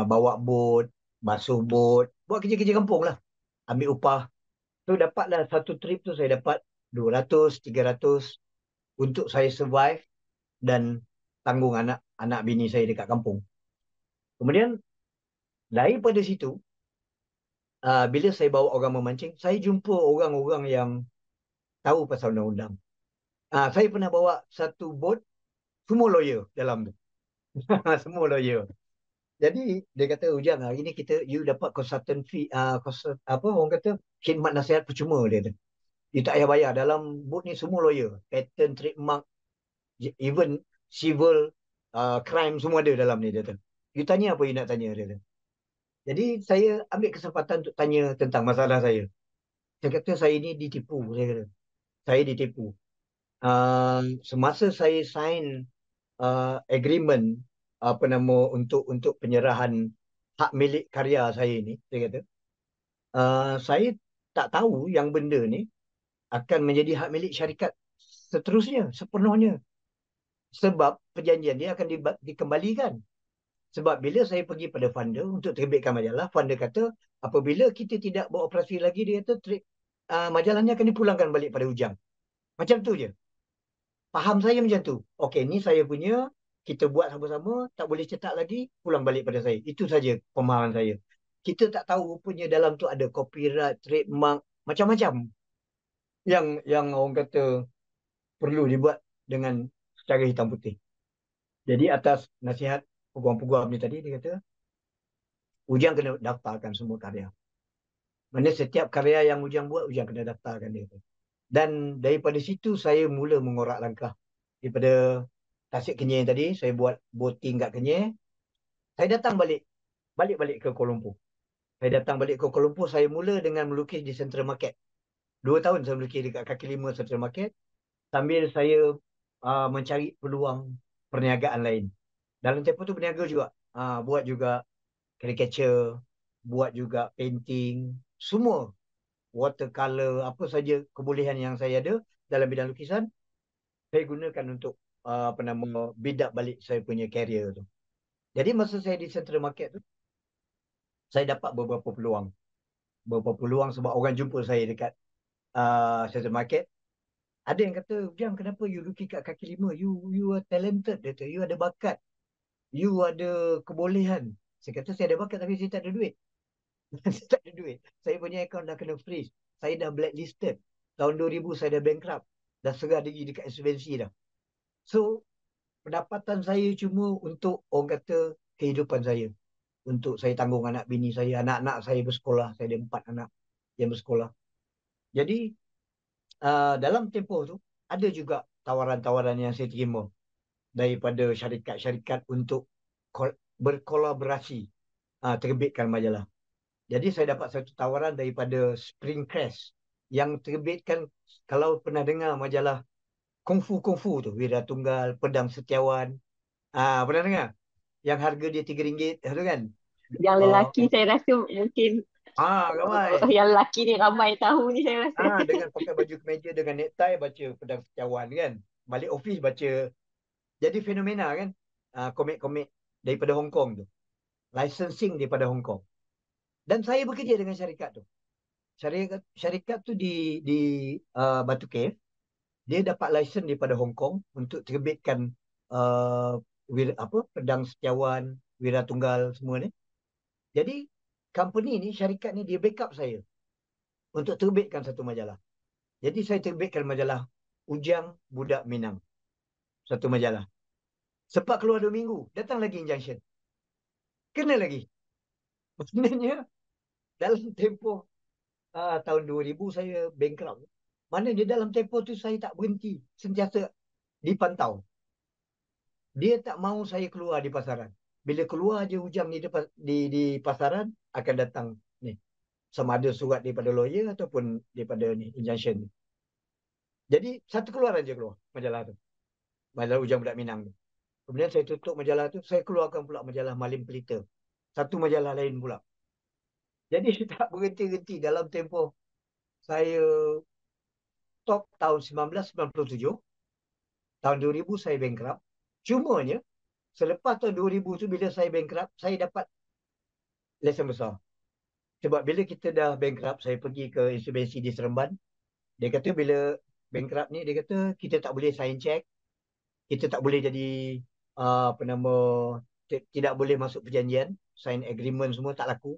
Bawa bot, basuh bot. Buat kerja-kerja kampung lah. Ambil upah. So dapatlah satu trip tu saya dapat 200, 300 untuk saya survive dan tanggung anak bini saya dekat kampung. Kemudian daripada situ, bila saya bawa orang memancing, saya jumpa orang-orang yang tahu pasal undang-undang. Saya pernah bawa satu bot, semua lawyer dalam tu. Semua lawyer. Jadi dia kata, Ujang, hari ni you dapat consultant fee, apa orang kata, khidmat nasihat percuma dia tu. You tak payah bayar. Dalam bot ni semua lawyer. Patent, trademark, even civil, crime semua ada dalam ni dia tu. You tanya apa you nak tanya dia tu. Jadi saya ambil kesempatan untuk tanya tentang masalah saya. Saya kata saya ni ditipu. Saya ditipu. Semasa saya sign agreement untuk penyerahan hak milik karya saya ni, saya kata, saya tak tahu yang benda ni akan menjadi hak milik syarikat seterusnya, sepenuhnya. Sebab perjanjian dia akan dikembalikan. Sebab bila saya pergi pada funder untuk terbitkan majalah, funder kata apabila kita tidak beroperasi lagi, dia kata majalahnya akan dipulangkan balik pada Ujang. Macam tu je. Faham saya macam tu. Okey, ni saya punya, kita buat sama-sama, tak boleh cetak lagi, pulang balik pada saya. Itu saja pemahaman saya. Kita tak tahu rupanya dalam tu ada copyright, trademark, macam-macam yang orang kata perlu dibuat dengan secara hitam putih. Jadi atas nasihat peguam-peguam ni tadi, dia kata, Ujang kena daftarkan semua karya. Mana setiap karya yang Ujang buat, Ujang kena daftarkan dia. Dan daripada situ saya mula mengorak langkah. Daripada Tasik Kenyir tadi, saya buat boating kat Kenyir. Saya datang balik ke Kuala Lumpur. Saya datang balik ke Kuala Lumpur, saya mula dengan melukis di Central Market. 2 tahun saya melukis dekat kaki lima Central Market. Sambil saya mencari peluang perniagaan lain. Dalam tempoh tu berniaga juga. Buat juga caricature, buat juga painting, semua. Watercolor, apa saja kebolehan yang saya ada dalam bidang lukisan, saya gunakan untuk build up balik saya punya career tu. Jadi masa saya di Central Market tu, saya dapat beberapa peluang. Beberapa peluang sebab orang jumpa saya dekat Central Market. Ada yang kata, Ujang, kenapa you lukis kat kaki lima? You are talented. Dia kata, you ada bakat. You ada kebolehan. Saya kata, saya ada bakat tapi saya tak ada duit. Saya tak ada duit. Saya punya akaun dah kena freeze. Saya dah blacklisted. Tahun 2000 saya dah bankrupt. Dah serah diri dekat insolvency dah. So, pendapatan saya cuma untuk, orang kata, kehidupan saya. Untuk saya tanggung anak bini saya. Anak-anak saya bersekolah. Saya ada 4 anak yang bersekolah. Jadi, dalam tempoh tu ada juga tawaran-tawaran yang saya terima daripada syarikat-syarikat untuk berkolaborasi terbitkan majalah. Jadi saya dapat satu tawaran daripada Spring Crest yang terbitkan, kalau pernah dengar majalah Kungfu tu, Wira Tunggal, Pedang Setiawan. Pernah dengar? Yang harga dia RM3 tu kan? Yang Uh, lelaki saya rasa mungkin Ramai. yang lelaki ni ramai tahu ni saya rasa. Dengan pakai baju kemeja dengan necktie baca Pedang Setiawan kan. Balik office baca. Jadi fenomena kan. Komik-komik daripada Hong Kong tu. Licensing daripada Hong Kong. Dan saya bekerja dengan syarikat tu. Syarikat tu di Batu Cave. Dia dapat license daripada Hong Kong untuk terbitkan uh, Pedang Setiawan, Wira Tunggal semua ni. Jadi company ni, syarikat ni dia backup saya untuk terbitkan satu majalah. Jadi saya terbitkan majalah Ujang Budak Minang. Satu majalah. Sempat keluar 2 minggu, datang lagi injunction. Kena lagi. Sebenarnya dalam tempoh tahun 2000 saya bankrupt. Maknanya dalam tempoh tu saya tak berhenti. Sentiasa dipantau. Dia tak mahu saya keluar di pasaran. Bila keluar je Ujang di pasaran, akan datang ni. Sama ada surat daripada lawyer ataupun daripada ni, injunction. Jadi satu keluaran je keluar majalah tu. Majalah Ujang Budak Minang tu. Kemudian saya tutup majalah tu, saya keluarkan pula majalah Malim Pelita. Satu majalah lain pula. Jadi tak berhenti-henti dalam tempoh saya top tahun 1997, tahun 2000 saya bankrupt. Cumanya, selepas tahun 2000 tu bila saya bankrupt, saya dapat lesen besar. Sebab bila kita dah bankrupt, saya pergi ke insolvency di Seremban. Dia kata bila bankrupt ni, dia kata kita tak boleh sign check. Kita tak boleh jadi, tidak boleh masuk perjanjian. Sign agreement semua tak laku.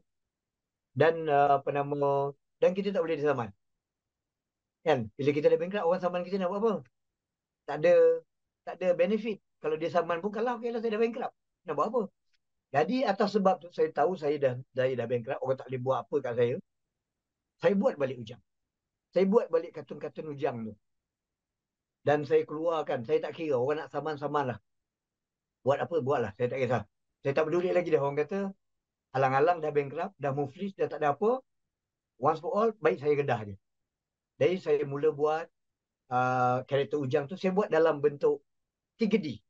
Dan dan kita tak boleh disaman. Kan? Bila kita dah bankrupt, orang saman kita nak buat apa? Tak ada benefit. Kalau dia saman pun kalah, okeylah saya dah bankrupt. Nak buat apa? Jadi atas sebab tu saya tahu saya dah bankrupt, orang tak boleh buat apa kat saya. Saya buat balik Ujang. Saya buat balik kartun-kartun Ujang tu. Dan saya keluarkan, saya tak kira orang nak saman-saman lah. Buat apa, buatlah. Saya tak kisah. Saya tak peduli lagi dah. Orang kata, alang-alang dah bankrupt, dah muflis, dah tak ada apa. Once for all, baik saya redah je. Jadi saya mula buat karakter Ujang tu, saya buat dalam bentuk 3D.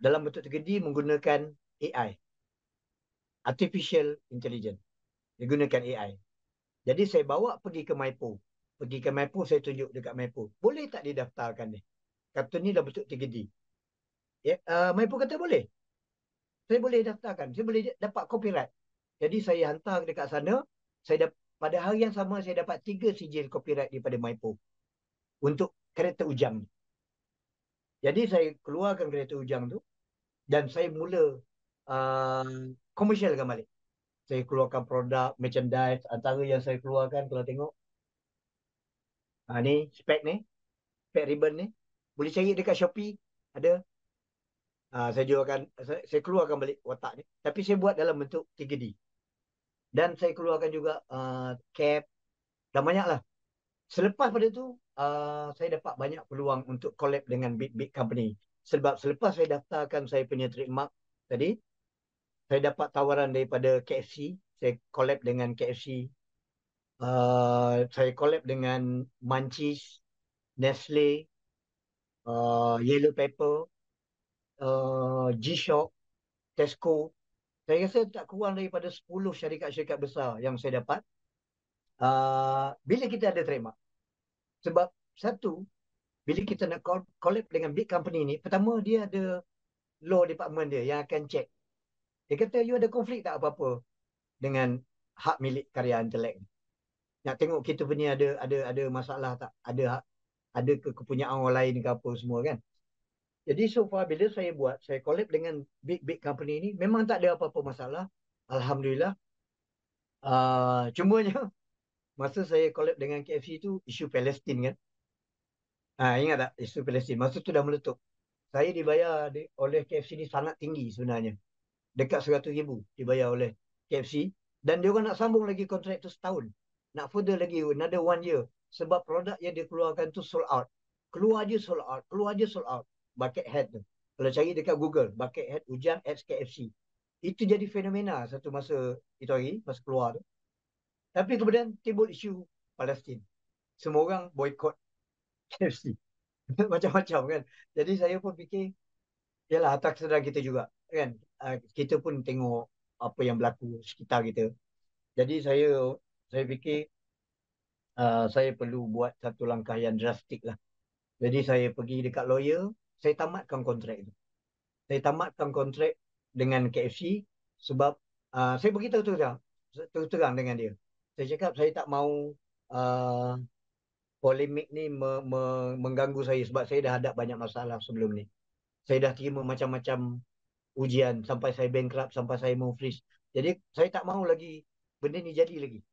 Dalam bentuk 3D menggunakan AI. Artificial Intelligence. Menggunakan AI. Jadi saya bawa pergi ke Maipo. Pergi ke Maipo, saya tunjuk dekat Maipo. Boleh tak didaftarkan ni? Kartun ni dah bentuk 3D. Maipo kata boleh. Saya boleh daftarkan. Saya boleh dapat copyright. Jadi saya hantar dekat sana. Pada hari yang sama, saya dapat 3 sijil copyright daripada Maipo. Untuk karakter Ujang. Jadi saya keluarkan karakter Ujang tu. Dan saya mula komersialkan balik. Saya keluarkan produk, merchandise. Antara yang saya keluarkan, kalau tengok. Ni, spek ribbon ni. Boleh cari dekat Shopee. Ada. Saya keluarkan balik watak ni. Tapi saya buat dalam bentuk 3D. Dan saya keluarkan juga cap. Dan banyak lah. Selepas pada tu, saya dapat banyak peluang untuk collab dengan big company. Sebab selepas saya daftarkan saya punya trademark tadi, saya dapat tawaran daripada KFC. Saya collab dengan KFC. Saya collab dengan Munchies, Nestle, Yellow Pepper, G-Shock, Tesco. Saya rasa tak kurang daripada 10 syarikat-syarikat besar yang saya dapat. Bila kita ada trademark. Sebab satu, bila kita nak collab dengan big company ni, pertama dia ada law department dia yang akan check. Dia kata you ada konflik tak apa-apa dengan hak milik karya intelek. Nak tengok kita punya ada masalah tak? Ada kepunyaan orang lain ke apa semua kan? Jadi so far bila saya collab dengan big company ni, memang tak ada apa-apa masalah. Alhamdulillah. Cumanya masa saya collab dengan KFC tu, isu Palestin kan. Ingat tak isu Palestin? Masa tu dah meletup. Saya dibayar oleh KFC ni sangat tinggi sebenarnya. Dekat 100,000 dibayar oleh KFC. Dan dia orang nak sambung lagi kontrak tu setahun. Nak further lagi another 1 year. sebab produk yang dia keluarkan tu sold out. Keluar je sold out, keluar je sold out. Buckethead tu. Kalau cari dekat Google, Buckethead Ujang X KFC. Itu jadi fenomena satu masa itu hari, masa keluar tu. Tapi kemudian timbul isu Palestin. Semua orang boykot KFC. Macam-macam kan. Jadi saya pun fikir, yalah atas kesedaran kita juga kan. Kita pun tengok apa yang berlaku sekitar kita. Jadi saya fikir saya perlu buat satu langkah yang drastik lah. Jadi saya pergi dekat lawyer, saya tamatkan kontrak itu. Saya tamatkan kontrak dengan KFC sebab saya beritahu terus terang dengan dia. Saya cakap saya tak mahu uh, polemik ni mengganggu saya sebab saya dah hadap banyak masalah sebelum ni. Saya dah terima macam-macam ujian sampai saya bankrupt, sampai saya mau freeze. Jadi saya tak mahu lagi benda ni jadi lagi.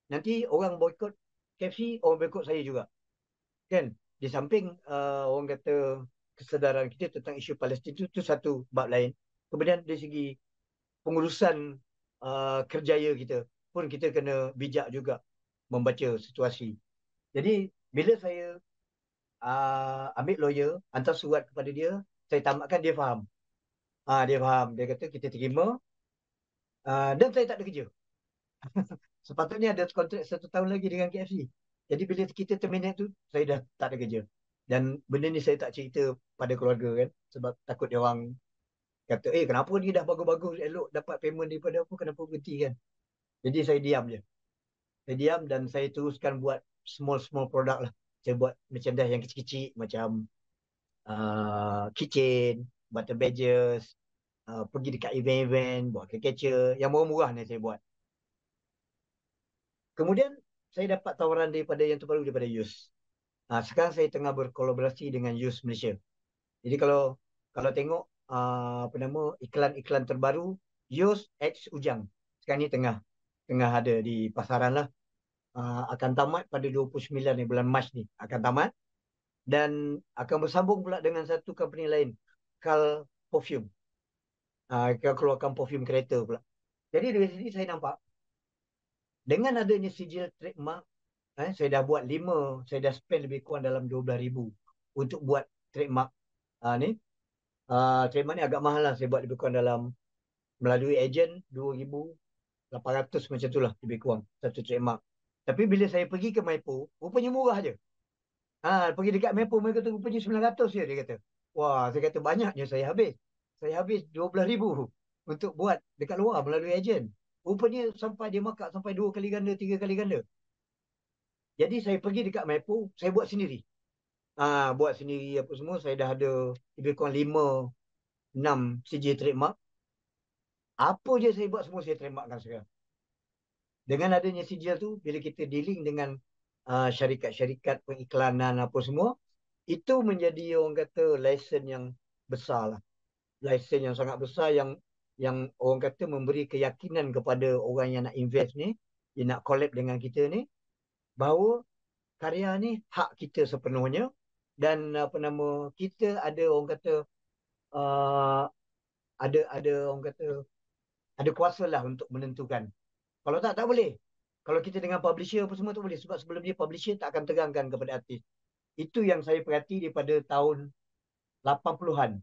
Nanti orang boykot KFC, orang boykot saya juga. Kan? Di samping orang kata kesedaran kita tentang isu Palestin itu satu bab lain. Kemudian dari segi pengurusan kerjaya kita pun kita kena bijak juga membaca situasi. Jadi bila saya ambil lawyer, hantar surat kepada dia, saya tamatkan, dia faham. Dia faham. Dia kata kita terima dan saya tak ada kerja. Sepatutnya ada kontrak 1 tahun lagi dengan KFC. Jadi bila kita terminate tu, saya dah tak ada kerja. Dan benda ni saya tak cerita pada keluarga kan. Sebab takut dia orang kata, kenapa ni dah bagus-bagus, elok dapat payment daripada apa, kenapa berhenti kan. Jadi saya diam je. Saya diam dan saya teruskan buat small produk lah. Saya buat merchandise yang kecil-kecil macam keychain, butter badges, pergi dekat event-event, buat cake catcher. Yang murah-murah ni saya buat. Kemudian saya dapat tawaran daripada yang terbaru daripada Yus. Sekarang saya tengah berkolaborasi dengan Yus Malaysia. Jadi kalau tengok iklan-iklan terbaru Yus X Ujang. Sekarang ni tengah ada di pasaran lah. Akan tamat pada 29 ni, bulan Mac ni akan tamat. Dan akan bersambung pula dengan satu company lain, Kal Perfume. Akan keluarkan perfume kereta pula. Jadi dari sini saya nampak dengan adanya sijil trademark, saya dah buat 5, saya dah spend lebih kurang dalam 12,000 untuk buat trademark ni. Trademark ni agak mahal lah, saya buat lebih kurang dalam melalui ejen 2,800 macam tu lah lebih kurang satu trademark. Tapi bila saya pergi ke Maipo, rupanya murah je. Pergi dekat Maipo, mereka kata rupanya 900 je, dia kata. Wah, saya kata banyaknya saya habis. Saya habis 12,000 untuk buat dekat luar melalui ejen. Rupanya sampai dia markup sampai 2 kali ganda, 3 kali ganda. Jadi saya pergi dekat Maipo, saya buat sendiri. Buat sendiri apa semua, saya dah ada lebih kurang 5, 6 CJ trademark. Apa je saya buat semua saya trademarkkan sekarang. Dengan adanya sijil tu, bila kita dealing dengan syarikat-syarikat pengiklanan apa semua, itu menjadi orang kata lesen yang besar lah. Lesen yang sangat besar yang orang kata memberi keyakinan kepada orang yang nak invest ni, yang nak collab dengan kita ni, bahawa karya ni hak kita sepenuhnya dan kita ada orang kata ada orang kata ada kuasa lah untuk menentukan. Kalau tak boleh. Kalau kita dengan publisher apa semua tak boleh. Sebab sebelum dia publisher tak akan terangkan kepada artis. Itu yang saya perhati daripada tahun 80-an.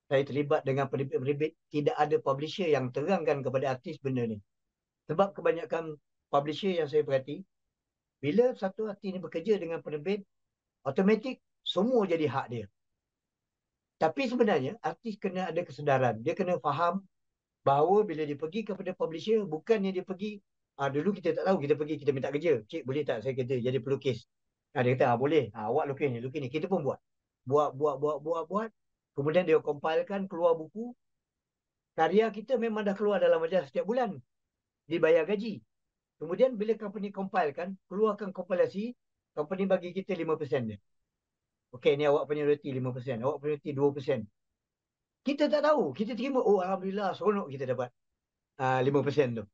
Saya terlibat dengan penerbit-penerbit. Tidak ada publisher yang terangkan kepada artis benda ni. Sebab kebanyakan publisher yang saya perhati, bila satu artis ni bekerja dengan penerbit, automatik semua jadi hak dia. Tapi sebenarnya artis kena ada kesedaran. Dia kena faham bahawa bila dia pergi kepada publisher, bukannya dia pergi, dulu kita tak tahu, kita pergi, kita minta kerja. Cik, boleh tak saya kerja jadi pelukis? Dia kata, boleh. Awak lukis ni. Kita pun buat. Buat. Kemudian dia compilekan, keluar buku. Karya kita memang dah keluar dalam majalah setiap bulan. Dibayar gaji. Kemudian bila company compilekan, keluarkan kompilasi, company bagi kita 5% dia. Okey, ni awak punya roti 5%. Awak punya roti 2%. Kita tak tahu. Kita terima, Alhamdulillah, seronok kita dapat 5% tu.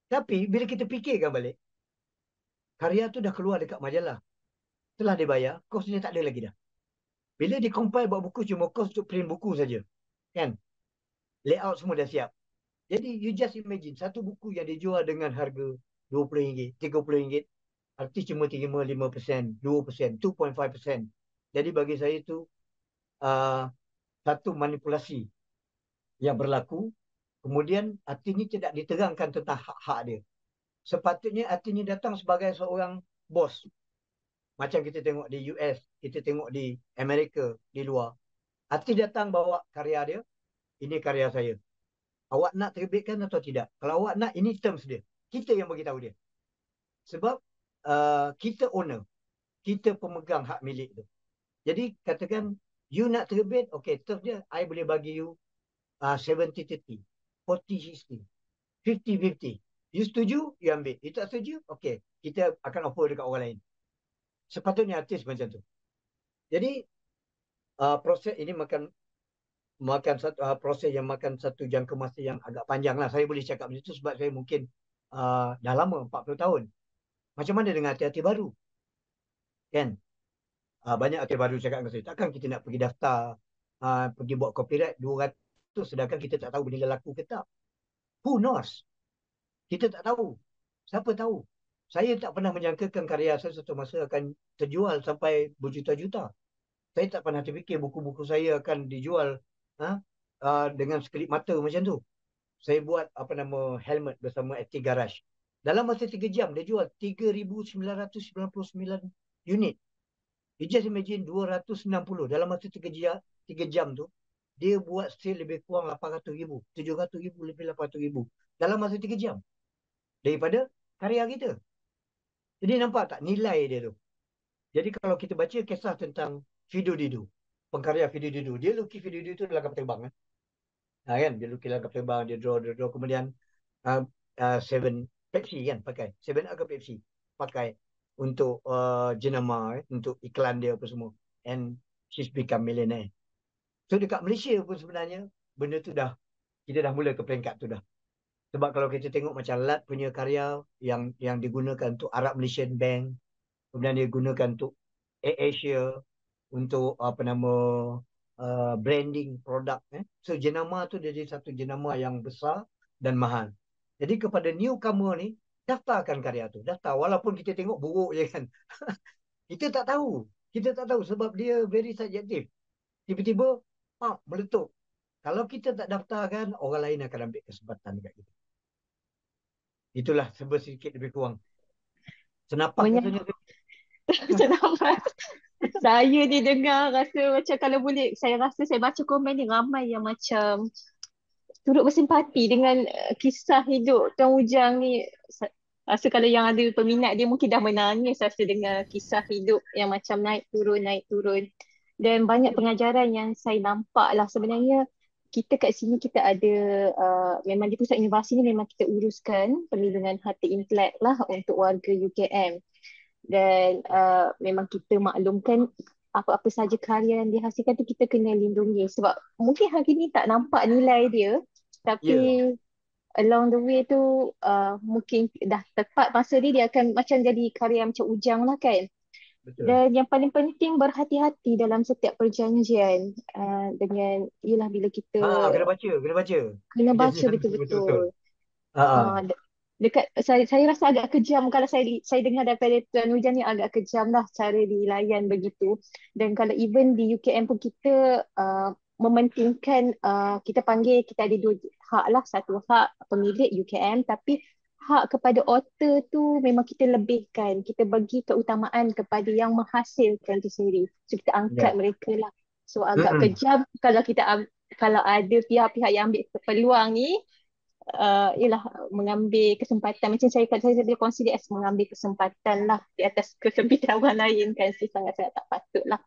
Tapi bila kita fikirkan balik, karya tu dah keluar dekat majalah. Telah dibayar, kosnya tak ada lagi dah. Bila dia compile buat buku, cuma kos untuk print buku saja. Kan? Layout semua dah siap. Jadi you just imagine, satu buku yang dijual dengan harga RM20, RM30, artis cuma terima 5%, 2%, 2.5%. Jadi bagi saya itu uh, satu manipulasi yang berlaku. Kemudian artinya tidak diterangkan tentang hak-hak dia. Sepatutnya artinya datang sebagai seorang bos. Macam kita tengok di US, kita tengok di Amerika, di luar. Artis datang bawa karya dia, ini karya saya. Awak nak terbitkan atau tidak? Kalau awak nak, ini terms dia. Kita yang beritahu dia. Sebab kita owner, kita pemegang hak milik tu. Jadi katakan, you nak terbit, okay, terms dia, I boleh bagi you 70-30, 40-60, 50-50. You setuju, you ambil. You tak setuju, okay, kita akan offer dekat orang lain. Sepatutnya artis macam tu. Jadi proses ini makan satu proses yang makan satu jangka masa yang agak panjang lah. Saya boleh cakap macam tu sebab saya mungkin dah lama, 40 tahun. Macam mana dengan artis-artis baru? Kan? Banyak artis baru cakap dengan saya, takkan kita nak pergi daftar, pergi buat copyright 200 sedangkan kita tak tahu benda laku ke tak. Who knows? Kita tak tahu. Siapa tahu? Saya tak pernah menyangkakan karya saya satu masa akan terjual sampai berjuta-juta. Saya tak pernah terfikir buku-buku saya akan dijual dengan sekelip mata macam tu. Saya buat helmet bersama Eti Garage. Dalam masa 3 jam, dia jual 3,999 unit. You just imagine 260 dalam masa 3 jam tu. Dia buat sale lebih kurang 800,000, 700,000, lebih 800,000 dalam masa 3 jam. Daripada karya kita. Jadi nampak tak nilai dia tu? Jadi kalau kita baca kisah tentang Fido Dido, pengkarya Fido Dido, dia lukis Fido Dido tu dalam kapal terbang kan? Kan? Dia lukis dalam kapal terbang, dia draw, kemudian Seven Pepsi kan pakai. Seven ke Pepsi pakai untuk jenama, untuk iklan dia apa semua. And she's become millionaire. So dekat Malaysia pun sebenarnya benda tu kita dah mula ke peringkat tu dah. Sebab kalau kita tengok macam Lat punya karya yang digunakan untuk Arab Malaysian Bank, kemudian dia gunakan untuk AirAsia, untuk branding produk. So jenama tu jadi satu jenama yang besar dan mahal. Jadi kepada newcomer ni, daftarkan karya tu. Daftar walaupun kita tengok buruk je kan. Kita tak tahu. Kita tak tahu sebab dia very subjektif. Tiba-tiba meletup. Kalau kita tak daftarkan, orang lain akan ambil kesempatan dekat kita. Itulah sedikit lebih kurang. Senapak Banyak katanya. senapan. Saya ni dengar rasa macam kalau boleh, saya rasa saya baca komen ni ramai yang macam turut bersimpati dengan kisah hidup Tuan Ujang ni. Rasa kalau yang ada peminat dia mungkin dah menangis rasa dengar kisah hidup yang macam naik turun, naik turun. Dan banyak pengajaran yang saya nampak lah sebenarnya. Kita kat sini kita ada, memang di pusat inovasi ni memang kita uruskan perlindungan hati intelek lah untuk warga UKM. Dan memang kita maklumkan apa-apa saja karya yang dihasilkan tu kita kena lindungi sebab mungkin hari ni tak nampak nilai dia tapi along the way tu mungkin dah tepat masa dia akan macam jadi karya macam Ujang lah kan. Betul. Dan yang paling penting berhati-hati dalam setiap perjanjian dengan ialah bila kita Kena baca. kena baca Perjanjian tu betul-betul. betul-betul. Dekat saya rasa agak kejam kalau saya dengar daripada Tuan Hujan ni agak kejam lah cara dilayan begitu. Dan kalau even di UKM pun kita mementingkan kita panggil kita ada dua hak lah. Satu hak pemilik UKM tapi hak kepada author tu memang kita lebihkan. Kita bagi keutamaan kepada yang menghasilkan tu sendiri. So kita angkat mereka lah. So agak kejam kalau kalau ada pihak-pihak yang ambil peluang ni ialah mengambil kesempatan macam saya boleh consider as mengambil kesempatan lah di atas kesempitan orang lain kan sangat-sangat tak patut lah.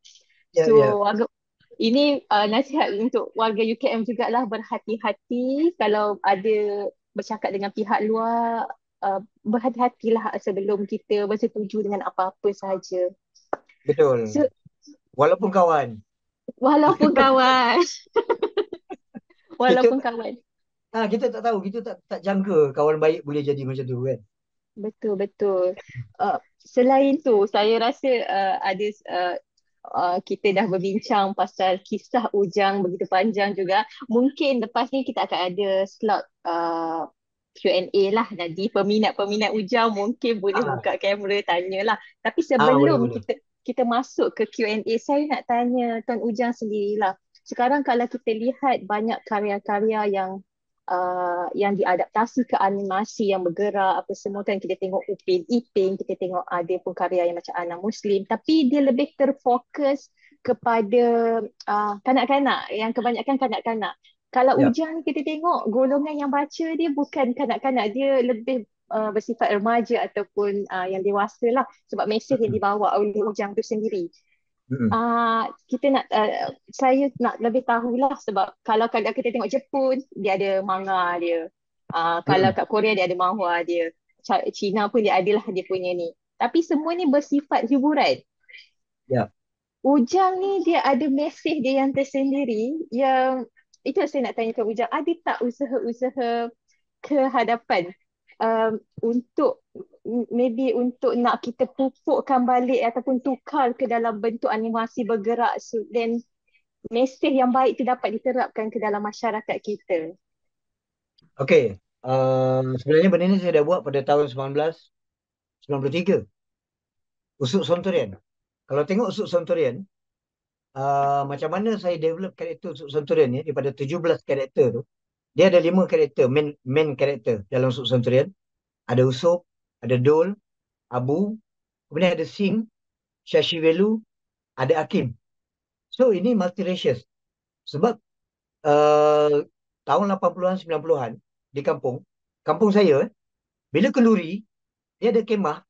Ini nasihat untuk warga UKM jugalah berhati-hati kalau ada bercakap dengan pihak luar berhati-hatilah sebelum kita bersetuju dengan apa-apa sahaja. Betul. Walaupun kawan. Walaupun kawan. Kita tak tahu, kita tak jangka kawan baik boleh jadi macam tu kan. Betul. Selain tu, saya rasa ada kita dah berbincang pasal kisah Ujang begitu panjang juga. Mungkin lepas ni kita akan ada slot Q&A lah. Nanti peminat-peminat Ujang mungkin boleh Ah, buka kamera tanyalah. Tapi boleh sebelum boleh. kita masuk ke Q&A, saya nak tanya Tuan Ujang sendirilah. Sekarang kalau kita lihat banyak karya-karya yang diadaptasi ke animasi yang bergerak apa semua kan, kita tengok Upin Ipin, kita tengok ada pun karya yang macam Anak Muslim, tapi dia lebih terfokus kepada kanak-kanak, yang kebanyakan kanak-kanak. Kalau Ya. Ujang kita tengok golongan yang baca dia bukan kanak-kanak, dia lebih bersifat remaja ataupun yang dewasa lah, sebab mesej yang Mm-mm. dibawa oleh Ujang tu sendiri. Mm-mm. Kita nak saya nak lebih tahulah, sebab kalau kita tengok Jepun dia ada manga dia, kalau Mm-mm. kat Korea dia ada manhwa dia, Cina pun dia adalah dia punya ni, tapi semua ni bersifat hiburan. Ya. Ujang ni dia ada mesej dia yang tersendiri, yang itu yang saya nak tanya ke Ujang, ada tak usaha-usaha ke hadapan untuk maybe untuk nak kita pupukkan balik ataupun tukar ke dalam bentuk animasi bergerak, dan mesej yang baik itu dapat diterapkan ke dalam masyarakat kita. Okey. Sebenarnya benda ni saya dah buat pada tahun 1993. Usuk Sontorian. Kalau tengok Usuk Sontorian, macam mana saya develop karakter Usuk Sontorian ni daripada 17 karakter tu. Dia ada 5 karakter, main karakter dalam Usuk Sontorian. Ada Usuk, ada Dol, Abu, kemudian ada Sing, Shashivelu, ada Hakim. So ini multiracial. Sebab uh, tahun 80-an 90-an di kampung saya, bila kenduri, dia ada kemah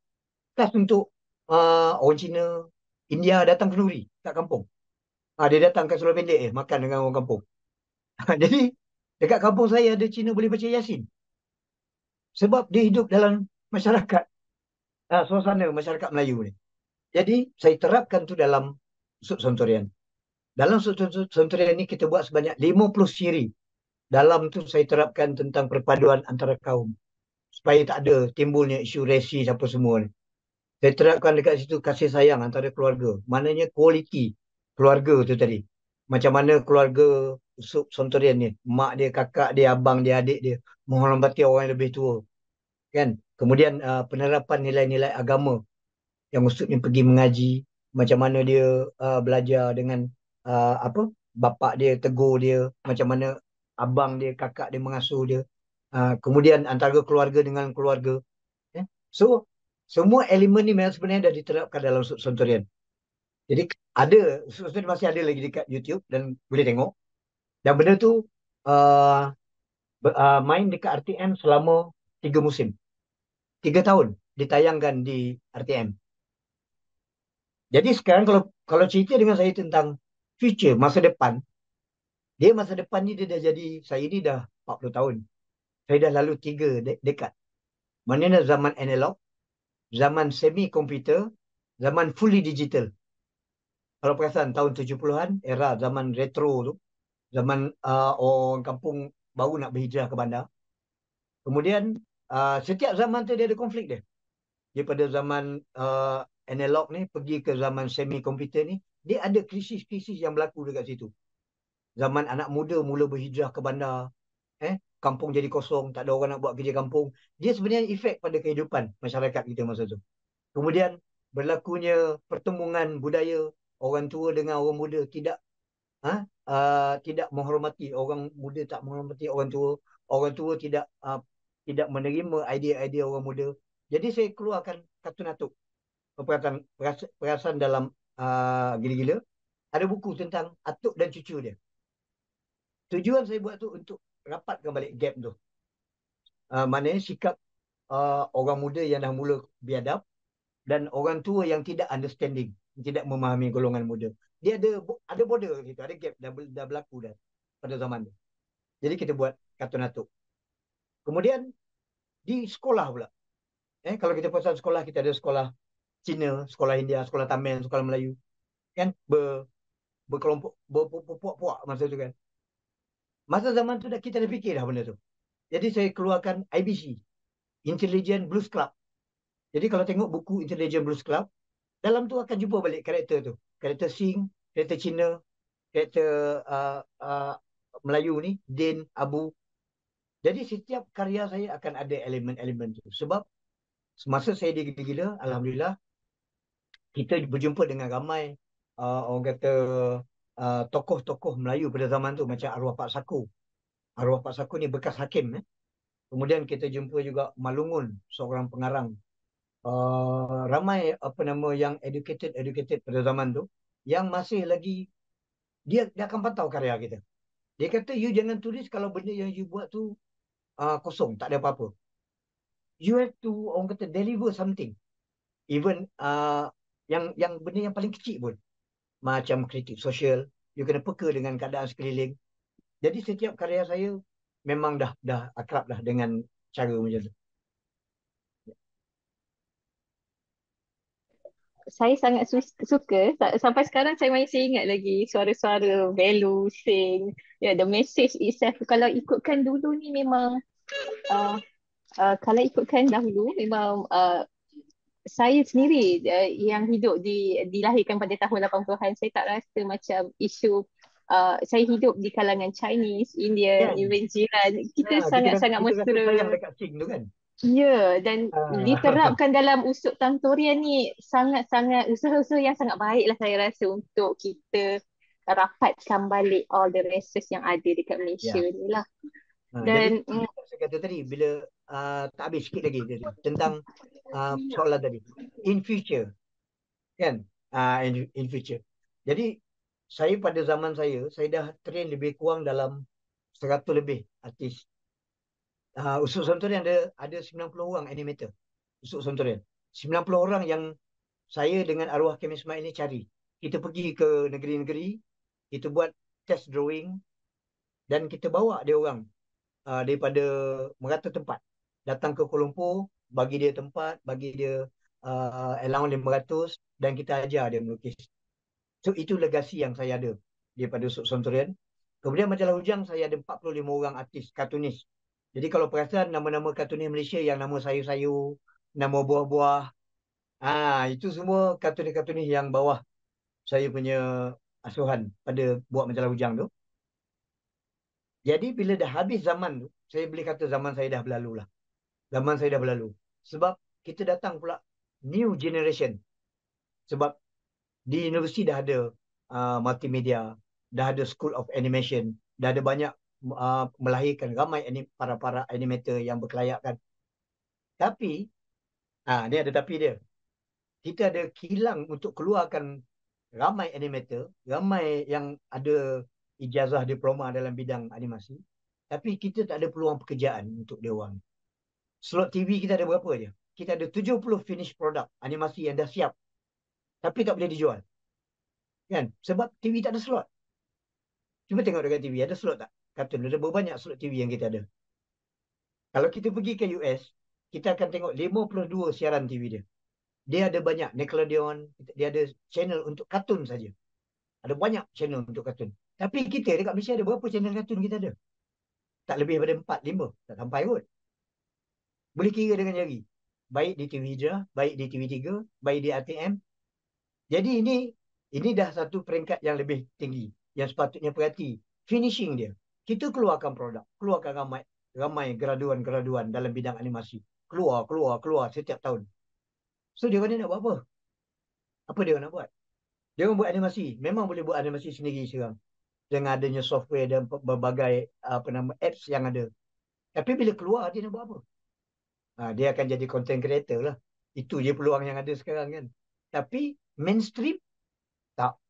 khas untuk orang Cina, India datang kenduri kat kampung. Dia datang kat Seluar Pendek makan dengan orang kampung. Jadi dekat kampung saya ada Cina boleh baca Yasin. Sebab dia hidup dalam masyarakat, suasana masyarakat Melayu ni. Jadi saya terapkan tu dalam Sut Sontorian. Dalam Sut Sontorian ni kita buat sebanyak 50 siri. Dalam tu saya terapkan tentang perpaduan antara kaum. Supaya tak ada timbulnya isu resis apa semua ni. Saya terapkan dekat situ kasih sayang antara keluarga. Maknanya kualiti keluarga tu tadi. Macam mana keluarga Usop Sontorian ni. Mak dia, kakak dia, abang dia, adik dia. Menghormati orang yang lebih tua. Kan? Kemudian penerapan nilai-nilai agama. Yang Usop ni pergi mengaji. Macam mana dia belajar dengan apa? Bapak dia tegur dia. Macam mana abang dia, kakak dia mengasuh dia. Kemudian antara keluarga dengan keluarga. So, semua elemen ni memang sebenarnya dah diterapkan dalam Sontorian. Jadi ada, Sontorian masih ada lagi dekat YouTube dan boleh tengok. Dan benda tu uh, main dekat RTM selama 3 musim. 3 tahun ditayangkan di RTM. Jadi sekarang kalau cerita dengan saya tentang future, masa depan, masa depan ni dia dah jadi, saya ni dah 40 tahun. Saya dah lalu 3 dekad. Maknanya zaman analog, zaman semi komputer, zaman fully digital. Kalau perasan tahun 70-an, era zaman retro tu, zaman orang kampung baru nak berhijrah ke bandar. Kemudian setiap zaman tu dia ada konflik dia. Daripada zaman analog ni pergi ke zaman semi komputer ni, dia ada krisis-krisis yang berlaku dekat situ. Zaman anak muda mula berhijrah ke bandar, kampung jadi kosong, tak ada orang nak buat kerja kampung. Dia sebenarnya efek pada kehidupan masyarakat kita masa tu. Kemudian berlakunya pertemuan budaya, orang tua dengan orang muda tidak menghormati, orang muda tak menghormati orang tua tidak menerima idea-idea orang muda. Jadi saya keluarkan kartun atuk, perasaan dalam gila-gila. Ada buku tentang atuk dan cucu dia. Tujuan saya buat tu untuk rapatkan balik gap tu. Maknanya sikap orang muda yang dah mula biadab dan orang tua yang tidak understanding, tidak memahami golongan muda. Dia ada border gitu, ada gap dah berlaku dah pada zaman tu. Jadi kita buat kartun atuk. Kemudian di sekolah pula. Kalau kita pasal sekolah, kita ada sekolah Cina, sekolah India, sekolah Tamil, sekolah Melayu. Kan berkelompok, berpuak-puak masa tu kan. Masa zaman tu kita dah fikir dah benda tu. Jadi saya keluarkan IBC, Intelligent Blues Club. Jadi kalau tengok buku Intelligent Blues Club, dalam tu akan jumpa balik karakter tu. Karakter Sing, karakter Cina, karakter Melayu ni, Din, Abu. Jadi setiap karya saya akan ada elemen-elemen tu. Sebab semasa saya di Gila-Gila, Alhamdulillah, kita berjumpa dengan ramai orang kata tokoh-tokoh Melayu pada zaman tu macam arwah Pak Saku. Arwah Pak Saku ni bekas hakim. Kemudian kita jumpa juga Malungun, seorang pengarang. Ramai apa nama yang educated pada zaman tu yang masih lagi dia akan pantau karya kita. Dia kata you jangan tulis kalau benda yang you buat tu kosong, tak ada apa-apa. You have to orang kata deliver something. Even yang benda yang paling kecil pun macam kritik sosial, you kena peka dengan keadaan sekeliling. Jadi setiap karya saya memang dah akrab dah dengan cara macam tu. Saya sangat suka. Sampai sekarang saya masih ingat lagi suara-suara Velu sing. The message itself. Kalau ikutkan dulu ni memang uh, kalau ikutkan dahulu memang saya sendiri yang hidup dilahirkan pada tahun 80-an, saya tak rasa macam isu saya hidup di kalangan Chinese, Indian, Kan? even jiran. Kita sangat-sangat Kita rasa mesra. sayang dekat Sing tu kan. Ya, dan Ah, diterapkan dalam usuk Tangtorian ni sangat-sangat usaha-usaha yang sangat baik lah saya rasa untuk kita rapatkan balik all the races yang ada dekat Malaysia ya. ni lah. Jadi Dan saya kata tadi bila tak habis sikit lagi tadi tentang soalan tadi. In future kan? In future. Jadi saya pada zaman saya dah train lebih kurang dalam 100 lebih artis. Usuk Sontorian ada 90 orang animator. Usuk Sontorian. 90 orang yang saya dengan arwah Hakim Ismail ni cari. Kita pergi ke negeri-negeri, kita buat test drawing dan kita bawa dia orang daripada merata tempat. Datang ke Kuala Lumpur, bagi dia tempat, bagi dia allowance 500 dan kita ajar dia melukis. So itu legasi yang saya ada daripada Usuk Sontorian. Kemudian Majalah Hujang saya ada 45 orang artis kartunis. Jadi kalau perasan nama-nama kartunis Malaysia yang nama sayur-sayur, nama buah-buah, itu semua kartunis-kartunis yang bawah saya punya asuhan pada buat Majalah Hujang tu. Jadi bila dah habis zaman tu, saya boleh kata zaman saya dah berlalu lah. Zaman saya dah berlalu. Sebab kita datang pula new generation. Sebab di universiti dah ada multimedia, dah ada School of Animation, dah ada banyak melahirkan ramai para animator yang berkelayakan. Tapi, dia ada tapi dia. Kita ada kilang untuk keluarkan ramai animator, ramai yang ada ijazah diploma dalam bidang animasi. Tapi kita tak ada peluang pekerjaan untuk dia orang. Slot TV kita ada berapa je? Kita ada 70 finish product animasi yang dah siap. Tapi tak boleh dijual. Kan? Sebab TV tak ada slot. Cuba tengok dekat TV, ada slot tak? Kartun, ada berapa banyak slot TV yang kita ada. Kalau kita pergi ke US, kita akan tengok 52 siaran TV dia. Dia ada banyak Nickelodeon, dia ada channel untuk kartun saja. Ada banyak channel untuk kartun. Tapi kita dekat Malaysia ada berapa channel kartun kita ada? Tak lebih daripada 4, 5. Tak sampai kot. Boleh kira dengan jari. Baik di TV Hijrah, baik di TV3, baik di ATM. Jadi ini dah satu peringkat yang lebih tinggi. Yang sepatutnya perhati. Finishing dia. Kita keluarkan produk. Keluarkan ramai graduan-graduan dalam bidang animasi. Keluar setiap tahun. So dia orang nak buat apa? Apa dia orang nak buat? Dia orang buat animasi. Memang boleh buat animasi sendiri sekarang. Dengan adanya software dan berbagai apps yang ada. Tapi bila keluar dia nak buat apa? Dia akan jadi content creator lah. Itu je peluang yang ada sekarang kan. Tapi mainstream tak.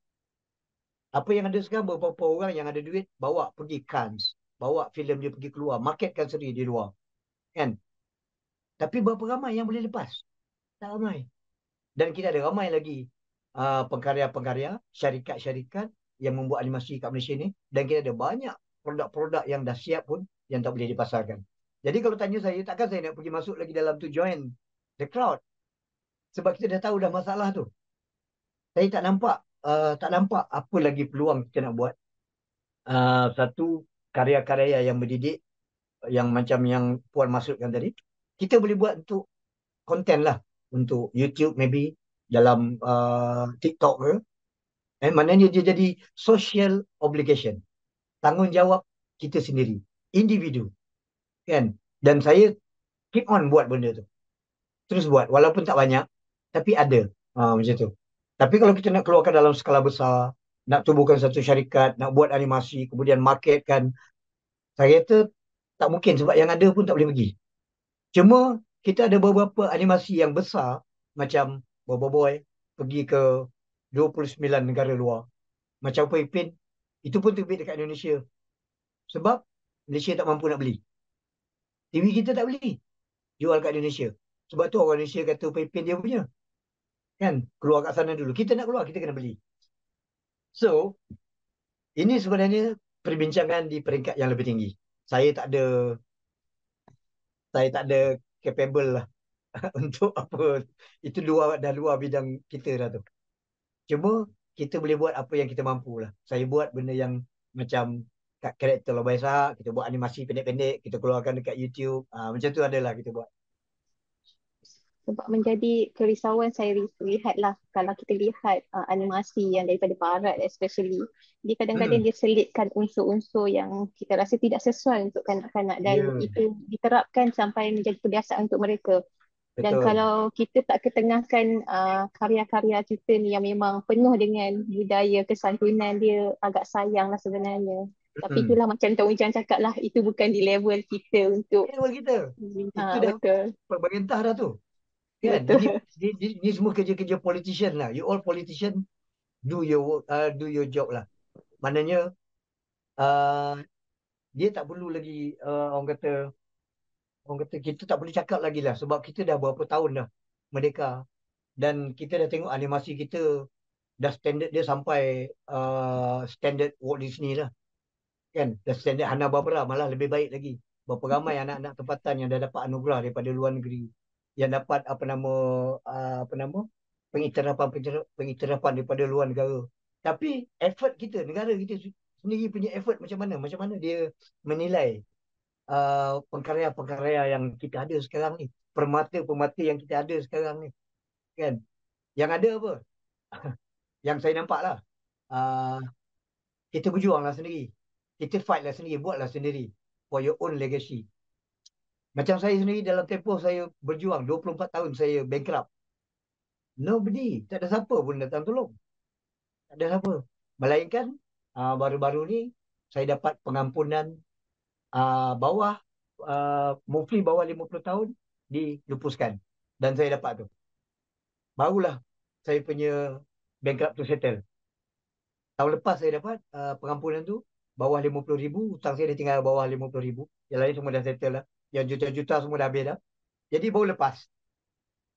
Apa yang ada sekarang beberapa orang yang ada duit bawa pergi Cannes, bawa filem dia pergi keluar, marketkan sendiri di luar. Kan? Tapi berapa ramai yang boleh lepas? Tak ramai. Dan kita ada ramai lagi pengkarya-pengkarya, syarikat-syarikat yang membuat animasi kat Malaysia ni dan kita ada banyak produk-produk yang dah siap pun yang tak boleh dipasarkan. Jadi kalau tanya saya, takkan saya nak pergi masuk lagi dalam tu join the crowd. Sebab kita dah tahu dah masalah tu. Saya tak nampak apa lagi peluang kita nak buat. Satu karya-karya yang mendidik yang macam yang Puan maksudkan tadi. Kita boleh buat untuk konten lah. Untuk YouTube maybe dalam TikTok ke. Maknanya dia jadi social obligation. Tanggungjawab kita sendiri. Individu. kan. Dan saya keep on buat benda tu. Terus buat. Walaupun tak banyak, tapi ada. Macam tu. Tapi kalau kita nak keluarkan dalam skala besar, nak tubuhkan satu syarikat, nak buat animasi, kemudian marketkan, saya kata tak mungkin sebab yang ada pun tak boleh pergi. Cuma kita ada beberapa animasi yang besar macam Bobo Boy pergi ke 29 negara luar. Macam Pepin, itu pun terbit dekat Indonesia. Sebab Malaysia tak mampu nak beli. TV kita tak beli. Jual kat Indonesia. Sebab tu orang Indonesia kata Pepin dia punya. Kan? Keluar kat sana dulu. Kita nak keluar, kita kena beli. So, ini sebenarnya perbincangan di peringkat yang lebih tinggi. Saya tak ada capable lah untuk apa. Itu dah luar bidang kita dah tu. Cuma kita boleh buat apa yang kita mampu lah. Saya buat benda yang macam kat karakter Lobai Sahak, kita buat animasi pendek-pendek, kita keluarkan dekat YouTube. Macam tu adalah kita buat. Sebab menjadi kerisauan saya lihat lah, kalau kita lihat animasi yang daripada barat especially, dia kadang-kadang dia selitkan unsur-unsur yang kita rasa tidak sesuai untuk kanak-kanak, dan Ya, itu diterapkan sampai menjadi kebiasaan untuk mereka. Dan betul. kalau kita tak ketengahkan karya-karya kita ni yang memang penuh dengan budaya kesantunan, dia agak sayang lah sebenarnya. Tapi Mm-mm. itulah macam Tuan Ujang cakap lah, itu bukan di level kita untuk Ini buat kita. Itu dah betul, pemerintah dah tu. Kan? Ini, betul. ini semua kerja-kerja politician lah. You all politician, do your work, do your job lah. Maknanya, uh, dia tak perlu lagi, orang kata kita tak boleh cakap lagi lah. Sebab kita dah berapa tahun dah merdeka. Dan kita dah tengok animasi kita dah standard dia sampai standard Walt Disney lah. Kan? Dah standard Hanna-Barbera, malah lebih baik lagi. Berapa ramai anak-anak tempatan yang dah dapat anugerah daripada luar negeri. Yang dapat apa nama pengiktirafan daripada luar negara. Tapi effort kita, negara kita sendiri punya effort macam mana? Macam mana dia menilai pengkarya-pengkarya yang kita ada sekarang ni, permata-permata yang kita ada sekarang ni, kan? Yang ada apa? Yang saya nampak lah, uh, kita berjuang lah sendiri, kita fight lah sendiri, buatlah sendiri for your own legacy. Macam saya sendiri dalam tempoh saya berjuang 24 tahun saya bankrupt, nobody, tak ada siapa pun datang tolong, tak ada siapa. Melainkan baru-baru ni saya dapat pengampunan bawah mufli bawah 50 tahun dilupuskan, dan saya dapat tu. Barulah saya punya bankrupt tu settle. Tahun lepas saya dapat pengampunan tu bawah 50,000, hutang saya dah tinggal bawah 50,000. Yang lain semua dah settle lah. Yang juta-juta semua dah habis dah. Jadi baru lepas,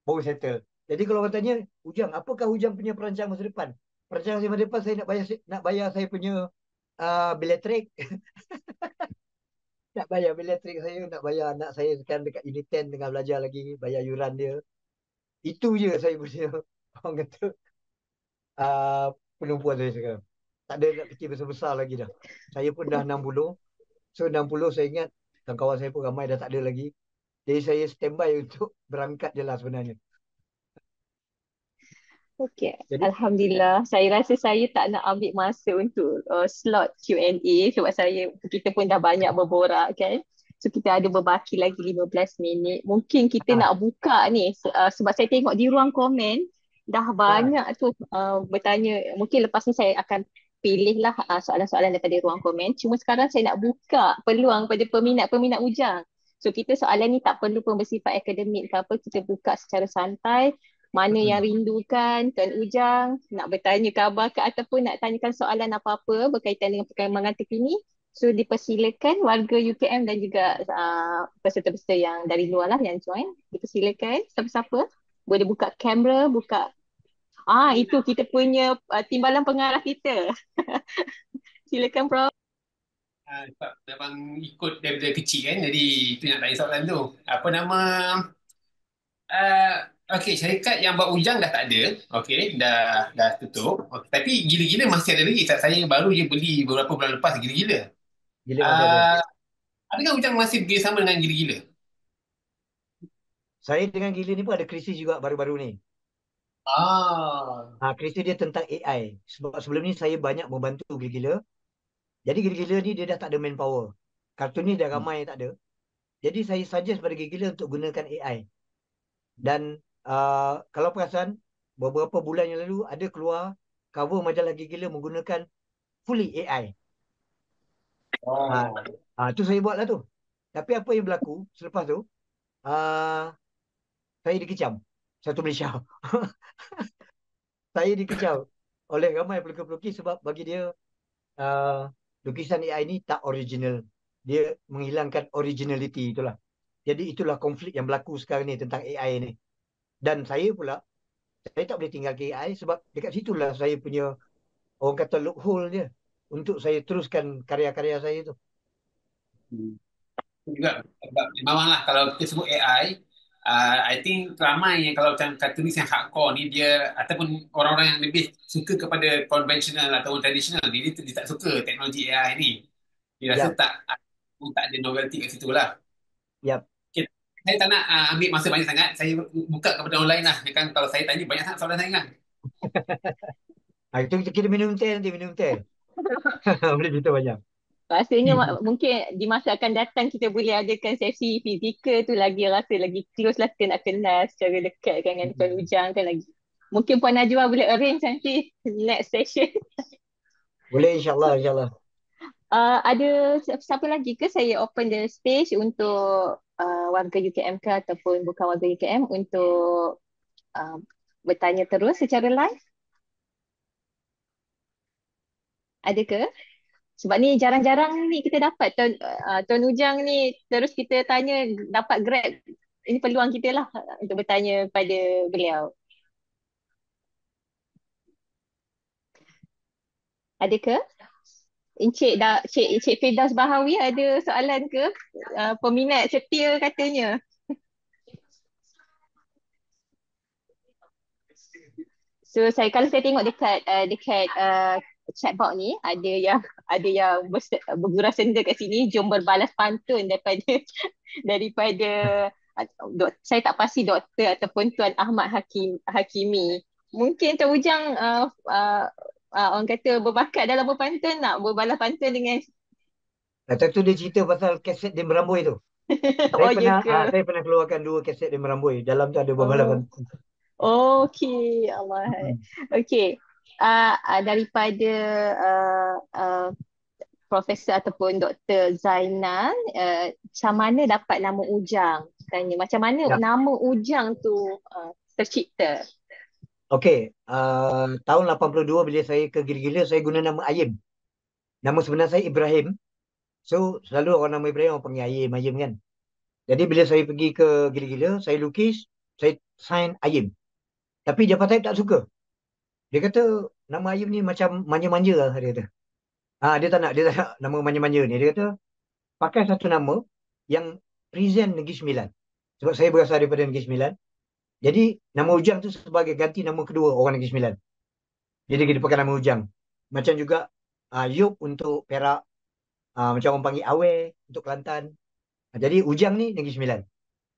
baru settle. Jadi kalau orang tanya, Ujang, apakah Ujang punya perancangan masa depan? Perancangan saya masa depan, saya nak bayar saya punya bil elektrik. Nak bayar bil elektrik saya, nak bayar anak saya sekarang dekat Unit 10 tengah belajar lagi, bayar yuran dia. Itu je saya punya orang kata uh, penumpuan saya sekarang. Tak ada nak fikir besar-besar lagi dah. Saya pun dah 60. So 60 saya ingat kawan-kawan saya pun ramai dah tak ada lagi. Jadi saya standby untuk berangkat je lah sebenarnya. Okey, Jadi Alhamdulillah. Saya rasa saya tak nak ambil masa untuk slot Q&A sebab kita pun dah banyak berborak kan. So kita ada berbaki lagi 15 minit. Mungkin kita ah, nak buka ni sebab saya tengok di ruang komen dah ah, banyak tu bertanya. Mungkin lepas ni saya akan pilihlah soalan-soalan daripada ruang komen. Cuma sekarang saya nak buka peluang pada peminat-peminat Ujang. So kita soalan ni tak perlu pun bersifat akademik ke apa. Kita buka secara santai. Mana yang rindukan Tuan Ujang, nak bertanya khabar ke ataupun nak tanyakan soalan apa-apa berkaitan dengan perkembangan terkini. So dipersilakan warga UKM dan juga peserta-peserta yang dari luar lah yang join. Dipersilakan siapa-siapa. Boleh buka kamera, buka. Itu kita punya timbalan pengarah kita. Silakan Prof. Sebab memang ikut daripada kecil kan, jadi itu nak tanya soalan tu. Apa nama? Uh, Okey, syarikat yang buat Ujang dah tak ada. Okey, dah tutup. Okay. Tapi gila-gila masih ada lagi. Saya baru je beli beberapa bulan lepas gila-gila. gila masih ada. Uh, Adakah Ujang masih bekerjasama dengan gila-gila? Saya dengan Gila ni pun ada krisis juga baru-baru ni. Ah, Krisis dia tentang AI. Sebab sebelum ni saya banyak membantu Gila-Gila. Jadi Gila-Gila ni dia dah tak ada manpower. Kartun ni dah ramai tak ada. Jadi saya suggest pada Gigila untuk gunakan AI. Dan kalau perasan, beberapa bulan yang lalu ada keluar cover majalah Gigila menggunakan fully AI. Oh. Tu saya buat lah tu. Tapi apa yang berlaku selepas tu, uh, saya dikecam. Satu Malaysia. Saya dikecam oleh ramai pelukis-pelukis sebab bagi dia lukisan AI ni tak original. Dia menghilangkan originality itulah. Jadi itulah konflik yang berlaku sekarang ni tentang AI ni. Dan saya pula, saya tak boleh tinggal ke AI sebab dekat situlah saya punya, orang kata, loophole dia untuk saya teruskan karya-karya saya tu. Juga memanglah kalau kita sebut AI, I think ramai yang kalau macam kartunis yang hardcore ni dia ataupun orang-orang yang lebih suka kepada konvensional ataupun tradisional dia tak suka teknologi AI ni. Dia rasa Yap, tak ada novelty kat situ lah. yap. Okay. Saya tak nak ambil masa banyak sangat. Saya buka kepada orang lain lah. Dia kan kalau saya tanya banyak sangat soalan saya kan. Itu kita minum teh nanti, minum teh. Boleh cerita banyak. Rasanya mungkin di masa akan datang kita boleh adakan sesi fizikal tu lagi rasa lagi close lah, kita nak kenal secara dekat kan dengan Tuan Ujang kan lagi. Mungkin Puan Najwa boleh arrange nanti next session. Boleh, insyaAllah, insyaAllah. Ada siapa lagi ke saya open the stage untuk warga UKM ke ataupun bukan warga UKM untuk uh, bertanya terus secara live? Ada ke? Sebab ni jarang-jarang ni kita dapat Tuan Ujang ni terus kita tanya dapat grab. Ini peluang kita lah untuk bertanya pada beliau. Ada ke? Encik Firdaus Bahawi ada soalan ke? Peminat setia katanya. So kalau saya tengok dekat chatbot ni ada yang bergurau senda kat sini, jom berbalas pantun daripada saya tak pasti doktor ataupun Tuan Ahmad Hakimi. Mungkin Tuan Ujang orang kata berbakat dalam berpantun, nak berbalas pantun dengan Kata tu dia cerita pasal kaset Dim Merambui tu. oh ya ke? Saya pernah keluarkan 2 kaset Dim Merambui. Dalam tu ada beberapa. Okey, Allah. Okey. Daripada Profesor ataupun Dr. Zainal, macam mana dapat nama Ujang? Tanya, macam mana nama Ujang tu tercipta? Okey, tahun 82 bila saya ke Gila-Gila, saya guna nama Ayim. Nama sebenar saya Ibrahim. So, selalu orang nama Ibrahim orang panggil Ayim, Ayim kan. Jadi bila saya pergi ke Gila-Gila, saya lukis, saya sign Ayim. Tapi Japataib tak suka. Dia kata nama Ayim ni macam manja-manja lah, dia kata. Dia tak nak nama manja-manja ni. Dia kata pakai satu nama yang present Negeri Sembilan. Sebab saya berasal daripada Negeri Sembilan. Jadi nama Ujang tu sebagai ganti nama kedua orang Negeri Sembilan. Jadi kita pakai nama Ujang. Macam juga Yop untuk Perak. Macam orang panggil Awe untuk Kelantan. Jadi Ujang ni Negeri Sembilan.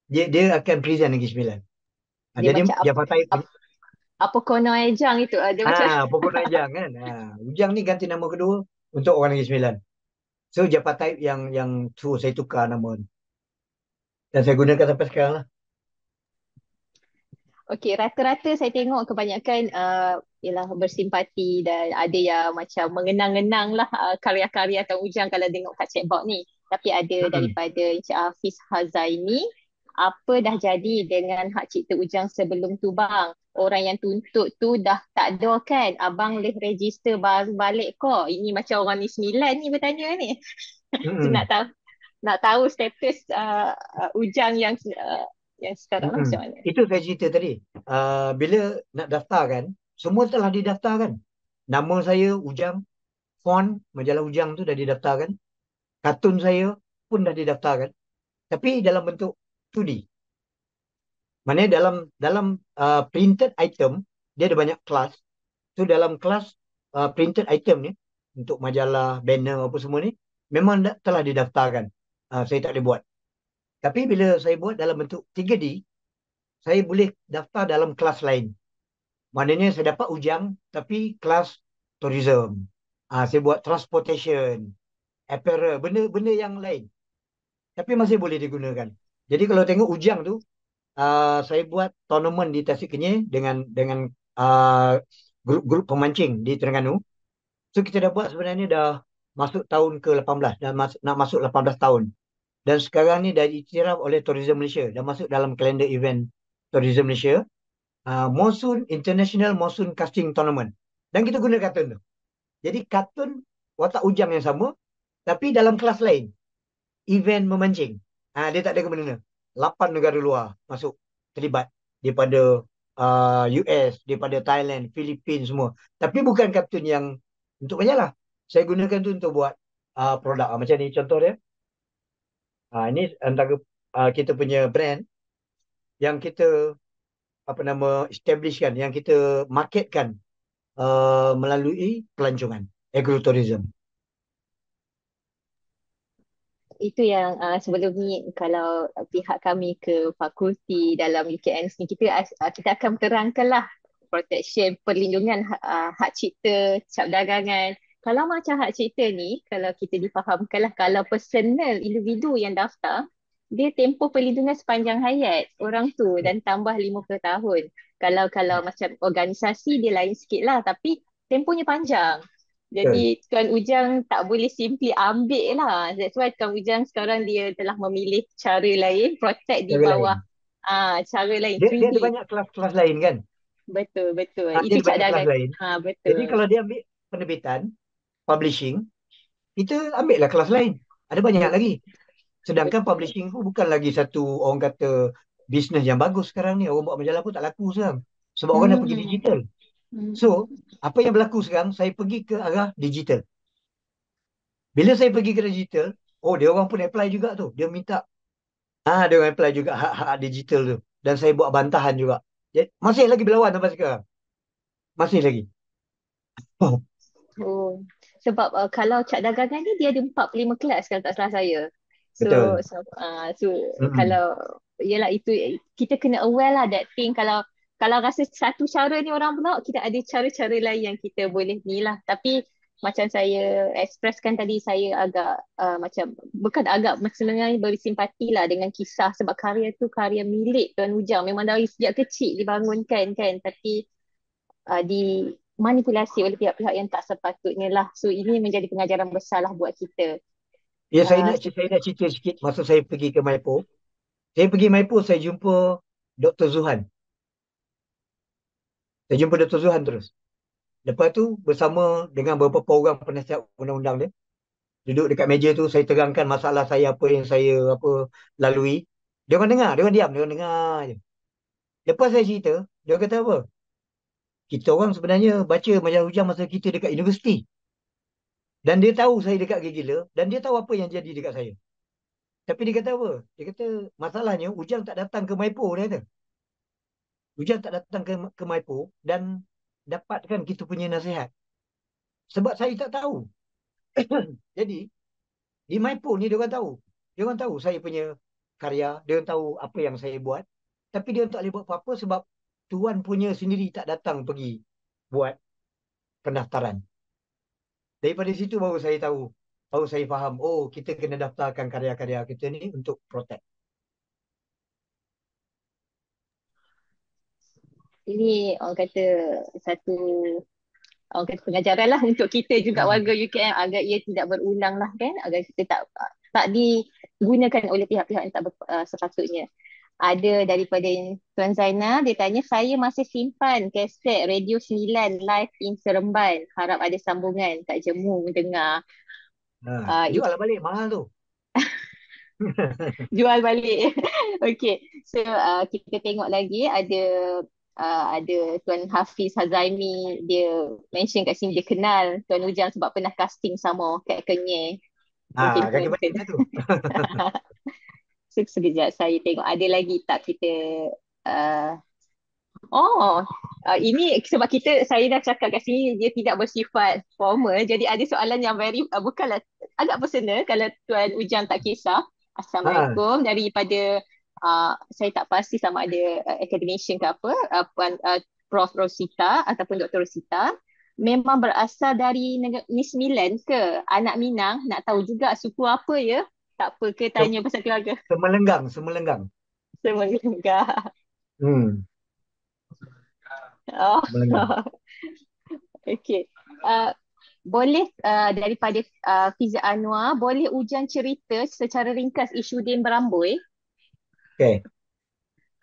Dia akan present Negeri Sembilan. Dia Jadi macam Japataib apa kono Ejang itu? Dia macam pokok Ujang kan. Ujang ni ganti nama kedua untuk orang Negeri Sembilan. So Japataib yang suruh saya tukar nama ni. Dan saya gunakan sampai sekarang lah. okey, rata-rata saya tengok kebanyakan ialah bersimpati dan ada yang macam mengenang-enang lah karya-karya Tuan Ujang kalau tengok kat chatbot ni. Tapi ada daripada Encik Hafiz Hazaimi, apa dah jadi dengan hak cipta Ujang sebelum tu bang? Orang yang tuntut tu dah tak ada kan? Abang boleh register baru balik kok. Ini macam orang ni 9 ni bertanya ni. So, nak tahu status Ujang yang sekarang macam mana? Itu saya cerita tadi. Bila nak daftarkan, semua telah didaftarkan. Nama saya Ujang, font majalah Ujang tu dah didaftarkan. Kartun saya pun dah didaftarkan. Tapi dalam bentuk 2D. Maknanya dalam printed item, dia ada banyak kelas. So dalam kelas printed item ni, untuk majalah, banner apa semua ni, memang telah didaftarkan. Saya tak boleh buat. Tapi bila saya buat dalam bentuk 3D, saya boleh daftar dalam kelas lain. Maknanya saya dapat Ujang, tapi kelas tourism. Saya buat transportation, apparel, benda-benda yang lain. tapi masih boleh digunakan. Jadi kalau tengok Ujang tu, saya buat tournament di Tasik Kenyir dengan grup-grup pemancing di Terengganu. So kita dah buat sebenarnya dah masuk tahun ke-18, nak masuk 18 tahun. Dan sekarang ni dah diiktiraf oleh Tourism Malaysia, dah masuk dalam kalender event Tourism Malaysia. International Monsoon Casting Tournament. Dan kita guna kartun tu. Jadi kartun watak Ujang yang sama, tapi dalam kelas lain. Event memancing. Dia tak ada ke mana. 8 negara luar masuk terlibat. Daripada US, daripada Thailand, Filipina semua. Tapi bukan kartun yang untuk majalah. Saya gunakan tu untuk buat produk. Macam ni contoh dia. Ini antara kita punya brand yang kita establishkan, yang kita marketkan melalui pelancongan, agrotourism. Itu yang sebelum ni kalau pihak kami ke fakulti dalam UKM ni, kita akan terangkanlah protection, perlindungan hak cipta, cap dagangan. Kalau macam hak cipta ni, kalau kita difahamkanlah, kalau personal individu yang daftar, dia tempoh perlindungan sepanjang hayat orang tu dan tambah 50 tahun. Kalau macam organisasi dia lain sikit lah, tapi tempohnya panjang. Betul. Jadi Tuan Ujang tak boleh simply ambil lah. That's why Tuan Ujang sekarang dia telah memilih cara lain, protect di Cara bawah lain. cara lain, Dia ada 3D. banyak kelas-kelas lain kan? Betul, betul. Dia Itu ada banyak kelas cadangan. lain. Jadi Betul. kalau dia ambil penerbitan, publishing, kita ambil lah kelas lain. Ada banyak lagi. Sedangkan Betul. publishing tu bukan lagi satu orang kata bisnes yang bagus sekarang ni. Orang buat majalah pun tak laku sekarang. Sebab orang dah pergi Hmm. digital. Hmm. So, apa yang berlaku sekarang, saya pergi ke arah digital. Bila saya pergi ke digital, dia orang pun apply juga tu. Dia minta, dia orang apply juga hak-hak digital tu. Dan saya buat bantahan juga. Jadi, masih lagi berlawan sampai sekarang. Masih lagi. Oh. Sebab kalau cap dagangan ni dia ada 45 kelas kalau tak salah saya. So, Betul. so Mm-mm. kalau yelah itu kita kena aware lah that thing. Kalau rasa satu cara ni orang pula, kita ada cara-cara lain yang kita boleh ni lah. Tapi macam saya expresskan tadi, saya agak macam bukan agak sebenarnya bersimpati lah dengan kisah, sebab karya tu karya milik Tuan Ujang. Memang dari sejak kecil dibangunkan kan, tapi dimanipulasi oleh pihak-pihak yang tak sepatutnya lah. So ini menjadi pengajaran besar lah buat kita. Ya, saya Uh, nak cerita sikit masa saya pergi ke Maipo. Saya pergi Maipo, saya jumpa Dr. Zuhan. Saya jumpa Dr. Zuhan terus. Lepas tu bersama dengan beberapa orang penasihat undang-undang dia, duduk dekat meja tu, saya terangkan masalah saya, apa yang saya lalui. Dia orang dengar, dia orang diam, dia orang dengar je. Lepas saya cerita, dia orang kata apa? Kita orang sebenarnya baca majalah hujang masa kita dekat universiti. Dan dia tahu saya dekat gila, dan dia tahu apa yang jadi dekat saya. Tapi dia kata apa? Dia kata masalahnya Ujang tak datang ke Maipo, dia kata. Ujang tak datang ke Maipo dan dapatkan kita punya nasihat. Sebab saya tak tahu. Jadi, di Maipo ni dia orang tahu. Dia orang tahu saya punya karya, dia orang tahu apa yang saya buat. Tapi dia tak boleh buat apa-apa sebab tuan punya sendiri tak datang pergi buat pendaftaran. Daripada situ baru saya faham, kita kena daftarkan karya-karya kita ni untuk protect. ini orang kata satu orang kata pengajaran lah untuk kita juga Hmm. warga UKM, agar ia tidak berulang lah kan, agar kita tak digunakan oleh pihak-pihak yang tak sepatutnya. Ada daripada Tuan Zainal, dia tanya, saya masih simpan kaset Radio 9 live in Seremban. Harap ada sambungan, tak jemu dengar. Jual lah balik, mahal tu. Jual balik. Okay, so kita tengok lagi ada Tuan Hafiz Hazaimi, dia mention kat sini dia kenal Tuan Ujang sebab pernah casting sama kat Kenyir. Mungkin Kaki Tuan baliknya tu. sekejap saya tengok ada lagi tak kita uh, oh ini sebab saya dah cakap kat sini dia tidak bersifat formal, jadi ada soalan yang very bukanlah agak personal. Kalau Tuan Ujang tak kisah. Ah, Assalamualaikum, daripada saya tak pasti sama ada academician ke apa, Puan Prof Rosita ataupun Dr Rosita, memang berasal dari Negeri Sembilan ke? Anak Minang, nak tahu juga suku apa ya? Tak apa ke Sem- tanya pasal keluarga? Semelenggang, semelenggang. Semua enggak. Hmm, Oh, semelenggang. okey. Boleh daripada Fiza Anwar, boleh Ujang cerita secara ringkas isu Din Beramboi? Okey.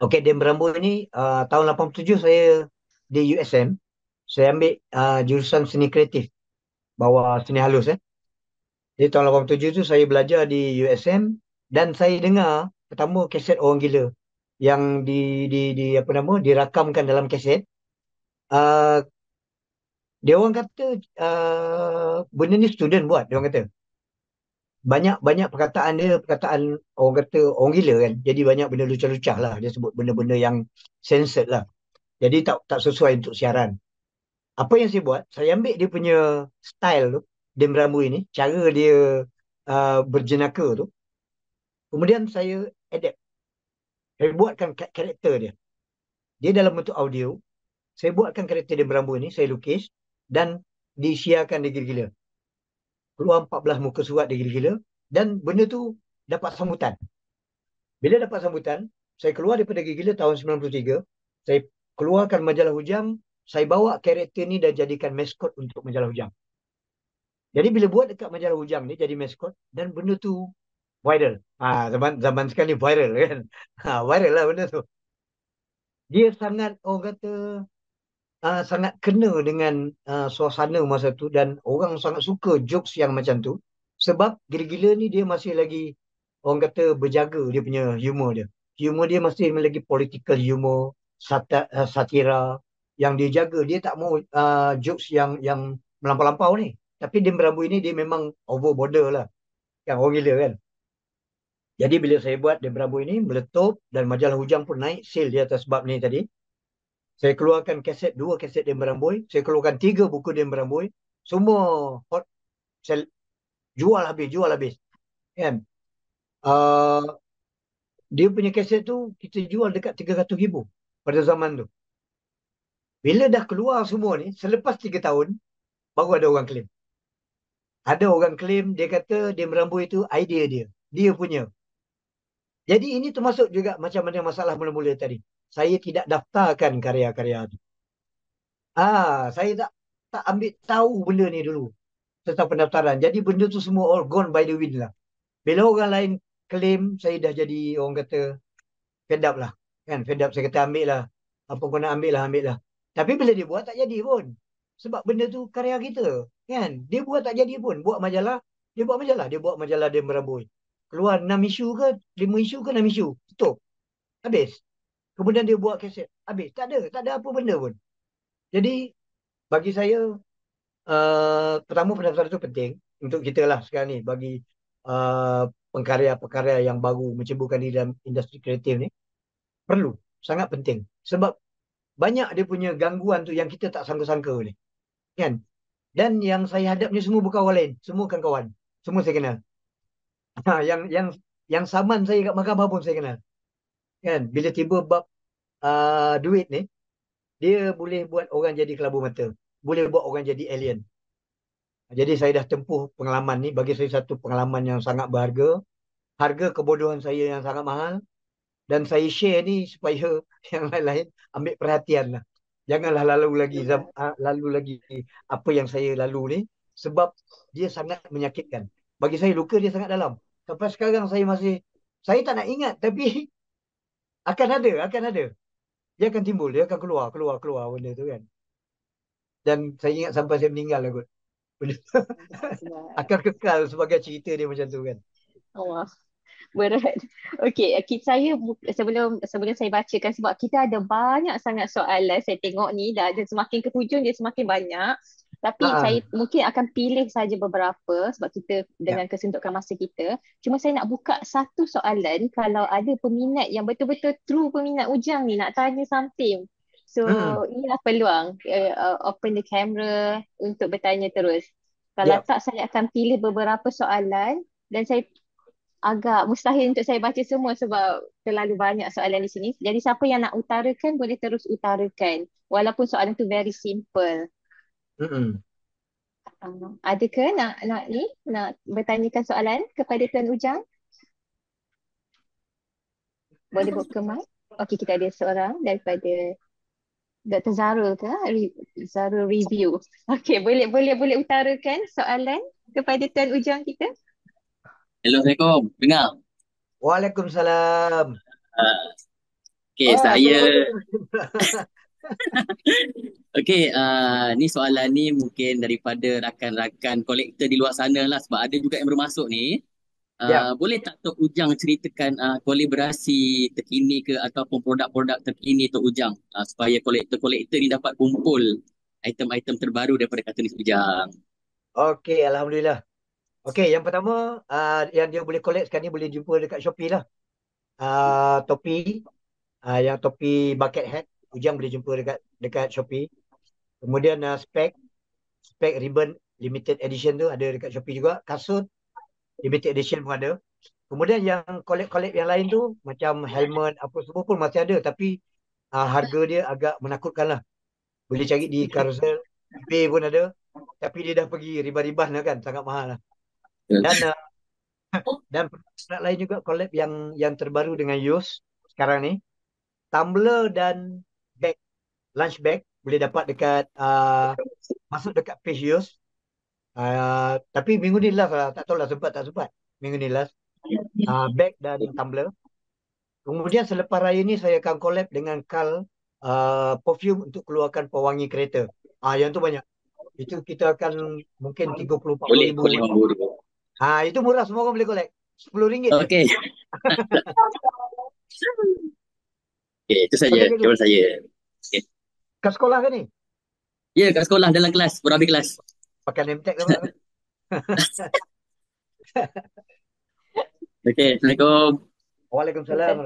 Okey, Dem Berambut ni tahun 87 saya di USM. Saya ambil jurusan seni kreatif, bawah seni halus Jadi tahun 87 tu saya belajar di USM dan saya dengar pertama kaset Orang Gila yang di apa nama dirakamkan dalam kaset. Uh, Dia orang kata benda ni student buat, dia orang kata. Banyak perkataan dia, perkataan orang kata orang gila kan. Jadi banyak benda lucah-lucah lah. Dia sebut benda-benda yang censored lah. Jadi tak sesuai untuk siaran. Apa yang saya buat, saya ambil dia punya style tu, Dem Rambu ini, cara dia berjenaka tu. Kemudian saya adapt. Saya buatkan karakter dia. Dia dalam bentuk audio. Saya buatkan karakter Dem Rambu ini, saya lukis dan disiarkan dia gila-gila. Keluar 14 muka surat dia gila-gila dan benda tu dapat sambutan. Bila dapat sambutan, saya keluar daripada gila-gila tahun 93. Saya keluarkan majalah Hujang. Saya bawa karakter ni dan jadikan maskot untuk majalah Hujang. Jadi bila buat dekat majalah Hujang ni jadi maskot dan benda tu viral. Zaman sekarang ni viral kan. Viral lah benda tu. Dia sangat orang kata sangat kena dengan suasana masa tu dan orang sangat suka jokes yang macam tu sebab gila-gila ni dia masih lagi orang kata berjaga dia punya humor dia. Humor dia masih lagi political humor, satira yang dia jaga. Dia tak mau jokes yang melampau-lampau ni. Tapi dia Berambu ini dia memang over border lah. Yang orang gila kan. Jadi bila saya buat dia Berambu ini meletup dan majalah Hujang pun naik sale di atas bab ni tadi. Saya keluarkan kaset, 2 kaset Dem Beramboi. Saya keluarkan 3 buku Dem Beramboi. Semua hot. Saya jual habis, jual habis. Kan? Uh, Dia punya kaset tu kita jual dekat 300,000 pada zaman tu. Bila dah keluar semua ni, selepas 3 tahun, baru ada orang claim. Ada orang claim, dia kata Dem Beramboi itu idea dia. Dia punya. Jadi ini termasuk juga macam mana masalah mula-mula tadi. Saya tidak daftarkan karya-karya tu. Saya tak ambil tahu benda ni dulu tentang pendaftaran. Jadi benda tu semua all gone by the wind lah. Bila orang lain claim, saya dah jadi orang kata fed up lah. Kan, fed up saya kata ambil lah. Apa kau nak ambil lah, ambil lah. Tapi bila dia buat tak jadi pun. Sebab benda tu karya kita. Kan, dia buat tak jadi pun. Buat majalah, dia buat majalah. Dia buat majalah dia merambui. Keluar 6 isu ke, 5 isu ke 6 isu. Tutup. Habis. Kemudian dia buat kaset. Habis. Tak ada apa benda pun. Jadi bagi saya pertama pendaftaran itu penting untuk kita lah sekarang ni bagi pengkarya-pengkarya yang baru menceburkan diri dalam industri kreatif ni perlu, sangat penting sebab banyak dia punya gangguan tu yang kita tak sangka-sangka ni kan. Dan yang saya hadap ni semua bukan orang lain, semua kan kawan, semua saya kenal. Yang saman saya kat mahkamah pun saya kenal kan. Bila tiba bab duit ni, dia boleh buat orang jadi kelabu mata, boleh buat orang jadi alien. Jadi saya dah tempuh pengalaman ni. Bagi saya satu pengalaman yang sangat berharga. Harga kebodohan saya yang sangat mahal. Dan saya share ni supaya yang lain-lain ambil perhatian lah. Janganlah lalu lagi apa yang saya lalu ni. Sebab dia sangat menyakitkan. Bagi saya luka dia sangat dalam. Sampai sekarang saya tak nak ingat. Tapi akan ada. Dia akan timbul, dia akan keluar benda tu kan. Dan saya ingat sampai saya meninggal lah kot. Akan kekal sebagai cerita dia macam tu kan. Oh, berat. Okey, saya sebelum saya bacakan sebab kita ada banyak sangat soalan. Saya tengok ni dah ada semakin ke hujung dia semakin banyak. Tapi saya mungkin akan pilih saja beberapa sebab kita dengan kesuntukan masa kita. Cuma saya nak buka satu soalan kalau ada peminat yang betul-betul true peminat Ujang ni nak tanya something. So, inilah peluang open the camera untuk bertanya terus. Kalau tak saya akan pilih beberapa soalan dan saya agak mustahil untuk saya baca semua sebab terlalu banyak soalan di sini. Jadi siapa yang nak utarakan boleh terus utarakan. Walaupun soalan tu very simple. Ada ke nak bertanyakan soalan kepada Tuan Ujang? Boleh buka mic? Okey, kita ada seorang daripada Dr. Zarul ke? Zarul Review. Okey, boleh utarakan soalan kepada Tuan Ujang kita? Hello, Assalamualaikum. Dengar? Waalaikumsalam. Uh, okay, Oh, saya... Assalamualaikum. Okay, ni soalan ni mungkin daripada rakan-rakan kolektor di luar sana lah. Sebab ada juga yang bermasuk ni. Ya, Boleh tak Tok Ujang ceritakan kolaborasi terkini ke ataupun produk-produk terkini Tok Ujang, supaya kolektor-kolektor ni dapat kumpul item-item terbaru daripada kartunis Ujang. okey, Alhamdulillah. Okey, yang pertama yang dia boleh collect sekarang ni boleh jumpa dekat Shopee lah. Topi, yang topi bucket hat, Ujang boleh jumpa dekat Shopee. Kemudian spek ribbon limited edition tu ada dekat Shopee juga. Kasut limited edition pun ada. Kemudian yang collect-collect yang lain tu macam helmet apa semua pun masih ada, tapi harga dia agak menakutkan lah. Boleh cari di Carousel, eBay pun ada. Tapi dia dah pergi riban-riban lah kan, sangat mahal lah. Dan produk lain juga collab yang terbaru dengan Yus sekarang ni. Tumbler dan bag, lunch bag boleh dapat dekat masuk dekat page Yus. Tapi minggu ni last lah, tak tahu lah sempat tak sempat. Minggu ni last. Bag dan tumbler. Kemudian selepas raya ni saya akan collab dengan Carl perfume untuk keluarkan pewangi kereta. Yang tu banyak. Itu kita akan mungkin 30-40 Boleh, ribu. boleh memburu. Itu murah, semua orang boleh collect. RM10 je. Okay. Okay, itu saja. Okey, Terima saya. Okay. kat sekolah ke ni? Ya, kat sekolah dalam kelas, baru habis kelas. Pakai name tag ke apa? Okay, Assalamualaikum. Waalaikumsalam.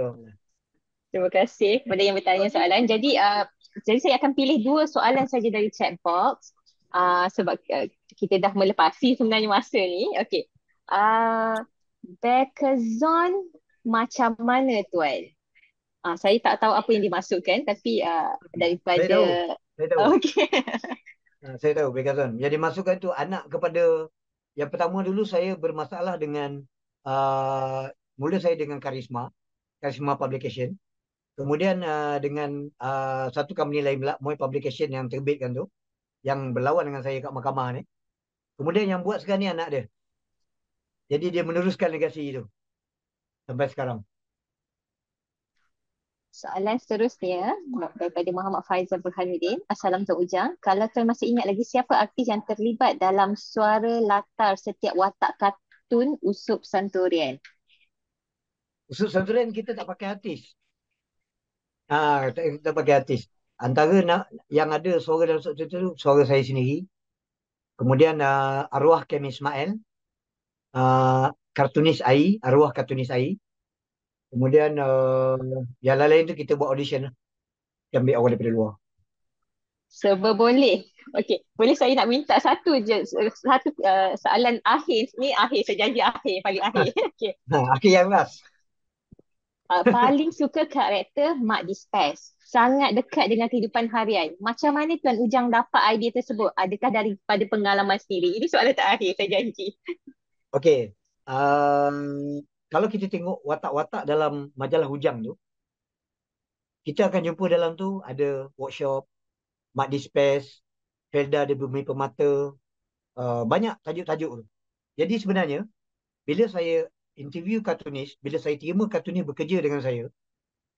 Terima kasih kepada yang bertanya soalan. Jadi saya akan pilih 2 soalan saja dari chat box. Sebab kita dah melepasi sebenarnya masa ni. Okey. Becazon macam mana tuan? Saya tak tahu apa yang dimaksudkan, tapi daripada... Saya tahu. Okey. Saya tahu Begazon. Yang dimasukkan tu anak kepada yang pertama dulu saya bermasalah dengan mula saya dengan Karisma Publication. Kemudian dengan satu company lain pula, Moy Publication yang terbitkan tu, yang berlawan dengan saya kat mahkamah ni. Kemudian yang buat sekarang ni anak dia. Jadi dia meneruskan legasi itu sampai sekarang. Soalan seterusnya daripada Muhammad Faizal Burhanuddin. Assalamualaikum Tuan Ujang. Kalau tuan masih ingat lagi siapa artis yang terlibat dalam suara latar setiap watak kartun Usop Santurian? Usop Santurian kita tak pakai artis. Kita pakai artis. Antara yang ada suara dalam Usop Santurian tu suara saya sendiri. Kemudian arwah Kem Ismail. Kartunis AI, arwah kartunis AI. Kemudian yang lain tu kita buat audition lah. Kita ambil orang daripada luar. Serba boleh. Okey, boleh saya nak minta satu je, satu soalan akhir ni, saya janji paling akhir. Okey. Akhir yang last. Paling suka karakter Mak Dispes. Sangat dekat dengan kehidupan harian. Macam mana Tuan Ujang dapat idea tersebut? Adakah daripada pengalaman sendiri? Ini soalan terakhir, saya janji. Okey. Kalau kita tengok watak-watak dalam majalah Ujang tu, kita akan jumpa dalam tu ada workshop, Mak Dispes, Felda dia Bumi Permata, banyak tajuk-tajuk tu. Jadi sebenarnya, bila saya interview kartunis, bila saya terima kartunis bekerja dengan saya,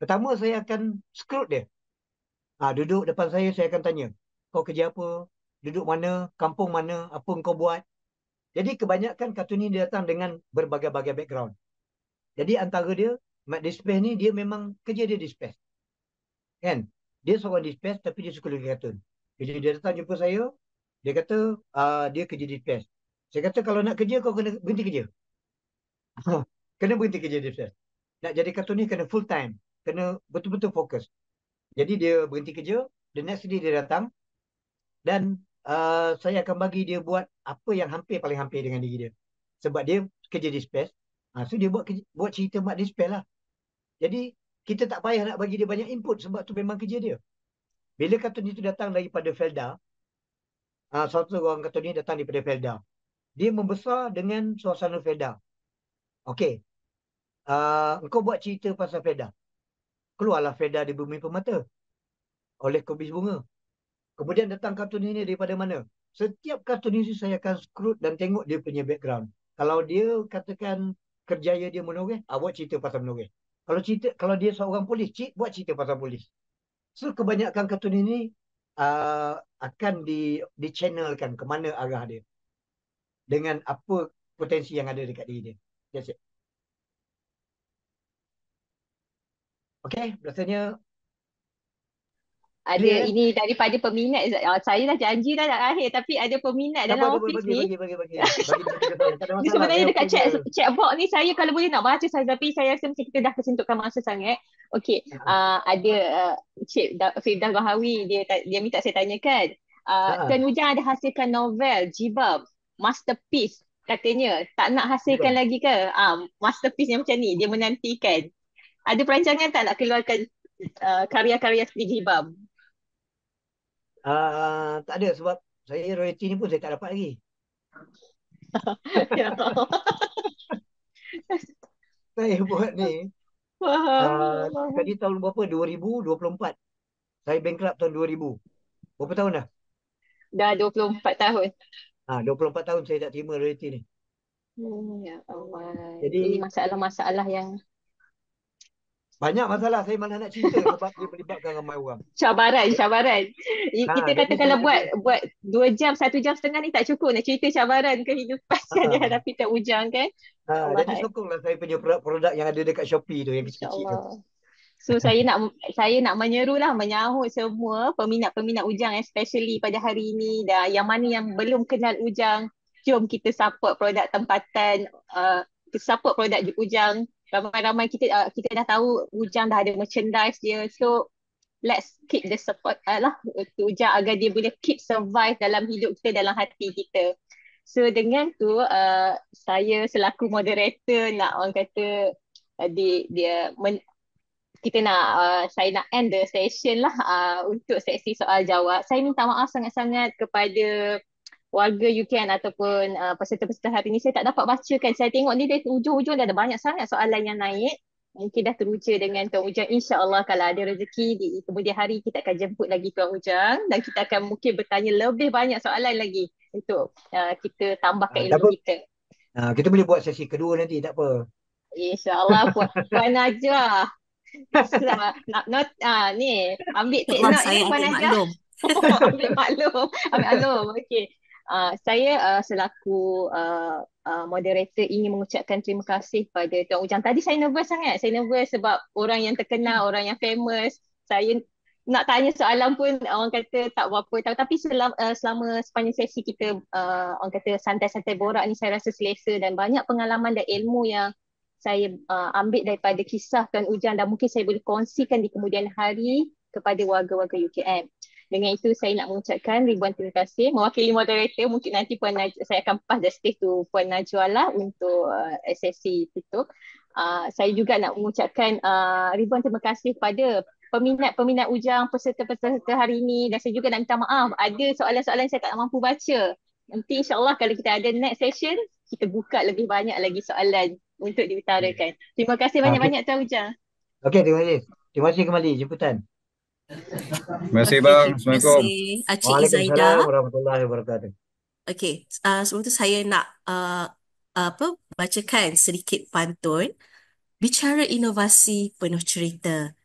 pertama saya akan scrut dia. Duduk depan saya akan tanya, kau kerja apa? Duduk mana? Kampung mana? Apa kau buat? Jadi kebanyakan kartunis dia datang dengan berbagai-bagai background. Jadi antara dia, Mat Dispes ni dia memang kerja dia Dispes. Kan? Dia seorang Dispes tapi dia suka lukis kartun. Jadi dia datang jumpa saya, dia kata dia kerja Dispes. Saya kata kalau nak kerja kau kena berhenti kerja. Kena berhenti kerja Dispes. Nak jadi kartunis kena full time. Kena betul-betul fokus. Jadi dia berhenti kerja, the next day dia datang dan saya akan bagi dia buat apa yang paling hampir dengan diri dia. Sebab dia kerja Dispes. So dia buat cerita Mak Dispel lah. Jadi kita tak payah nak bagi dia banyak input sebab tu memang kerja dia. Bila kartun itu datang daripada Felda, satu orang kartun ni datang daripada Felda. Dia membesar dengan suasana Felda. Okey. Engkau buat cerita pasal Felda. keluarlah Freda di Bumi Permata oleh Kobis Bunga. Kemudian datang kartun ini daripada mana? Setiap kartun ini saya akan scroll dan tengok dia punya background. Kalau dia katakan kerjaya dia menoreh, buat cerita pasal menoreh. Kalau dia seorang polis, buat cerita pasal polis. So kebanyakan kartun ini akan di channelkan ke mana arah dia dengan apa potensi yang ada dekat diri dia. That's it. Okay, rasanya Ada clear. ini daripada peminat. Saya dah janji dah nak akhir, tapi ada peminat Tak apa, dalam tak apa, office bagi ni. dekat saya. Tak ada Dia masalah. sebenarnya Saya dekat okey je. chat box ni saya kalau boleh nak baca saya, tapi saya rasa macam kita dah kesentuhkan masa sangat. Okey, ada Cik Firdaus Bahawi, dia minta saya tanyakan. Ha. Tuan Ujang ada hasilkan novel Jibab masterpiece katanya. Tak nak hasilkan Betul. lagi ke? Masterpiece yang macam ni dia menantikan. Ada perancangan tak nak keluarkan karya-karya seperti Jibab? Tak ada sebab saya royalty ni pun saya tak dapat lagi. Ya Allah. Saya buat ni Faham. tadi tahun berapa? 2024. Saya bankrupt tahun 2000. Berapa tahun dah? Dah 24 tahun. 24 tahun saya tak terima royalty ni. Ya Allah. Jadi Ini masalah-masalah yang banyak masalah saya malah nak cerita sebab dia melibatkan ramai orang. cabaran. Kita Jadi kata kalau buat 2 jam, 1.5 jam ni tak cukup nak cerita cabaran kehidupan yang dihadapi Tuan Ujang kan. jadi Allah. sokonglah saya punya produk-produk yang ada dekat Shopee tu yang kecil-kecil tu. InsyaAllah. So saya nak menyerulah, menyahut semua peminat-peminat Ujang especially pada hari ini, dan yang mana yang belum kenal Ujang, jom kita support produk tempatan, kita support produk Ujang. Ramai-ramai kita dah tahu Ujang dah ada merchandise dia. So let's keep the support to Ujang agar dia boleh keep survive dalam hidup kita, dalam hati kita. So dengan tu saya selaku moderator nak orang kata kita nak saya nak end the session lah untuk sesi soal jawab. Saya minta maaf sangat-sangat kepada warga UKN ataupun peserta-peserta hari ini. Saya tak dapat bacakan. Saya tengok ni dari ujung-ujung dah ada banyak sangat soalan yang naik. Mungkin dah teruja dengan Tuan Ujang. InsyaAllah kalau ada rezeki di kemudian hari kita akan jemput lagi Tuan Ujang dan kita akan mungkin bertanya lebih banyak soalan lagi untuk kita tambahkan ilmu kita. Kita boleh buat sesi kedua nanti, tak apa. InsyaAllah Puan Najwa. Ni ambil take Tuan, note saya ya Puan ambil Najwa. maklum. Ambil maklum. Okey. Saya selaku moderator ingin mengucapkan terima kasih pada Tuan Ujang. Tadi saya nervous sangat. Saya nervous sebab orang yang terkenal, orang yang famous. Saya nak tanya soalan pun orang kata tak berapa tahu. Tapi selama sepanjang sesi kita orang kata santai-santai borak ni, saya rasa selesa dan banyak pengalaman dan ilmu yang saya ambil daripada kisah Tuan Ujang dan mungkin saya boleh kongsikan di kemudian hari kepada warga-warga UKM. Dengan itu saya nak mengucapkan ribuan terima kasih. Mewakili moderator, mungkin nanti saya akan pass the stage to Puan Najwa lah untuk sesi tutup. Saya juga nak mengucapkan ribuan terima kasih kepada peminat-peminat Ujang, peserta-peserta hari ini, dan saya juga nak minta maaf ada soalan-soalan saya tak mampu baca. Nanti insyaAllah kalau kita ada next session, kita buka lebih banyak lagi soalan untuk diutarakan. Terima kasih banyak-banyak Tuan Ujang. Okey, terima kasih. Terima kasih kembali jemputan. Terima kasih Okey, bang. terima Assalamualaikum. kasih Cik Waalaikumsalam Izaida. warahmatullahi wabarakatuh. Okey, sebelum tu saya nak bacakan sedikit pantun. Bicara inovasi penuh cerita.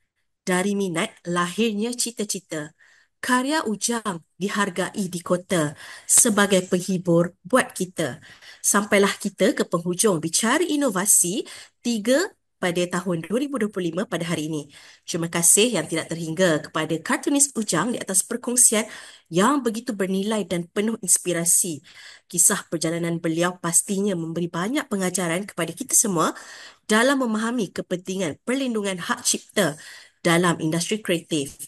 Dari minat lahirnya cita-cita. Karya Ujang dihargai di kota sebagai penghibur buat kita. Sampailah kita ke penghujung bicara inovasi 3 pada tahun 2025 pada hari ini. Terima kasih yang tidak terhingga kepada kartunis Ujang di atas perkongsian yang begitu bernilai dan penuh inspirasi. Kisah perjalanan beliau pastinya memberi banyak pengajaran kepada kita semua dalam memahami kepentingan perlindungan hak cipta dalam industri kreatif.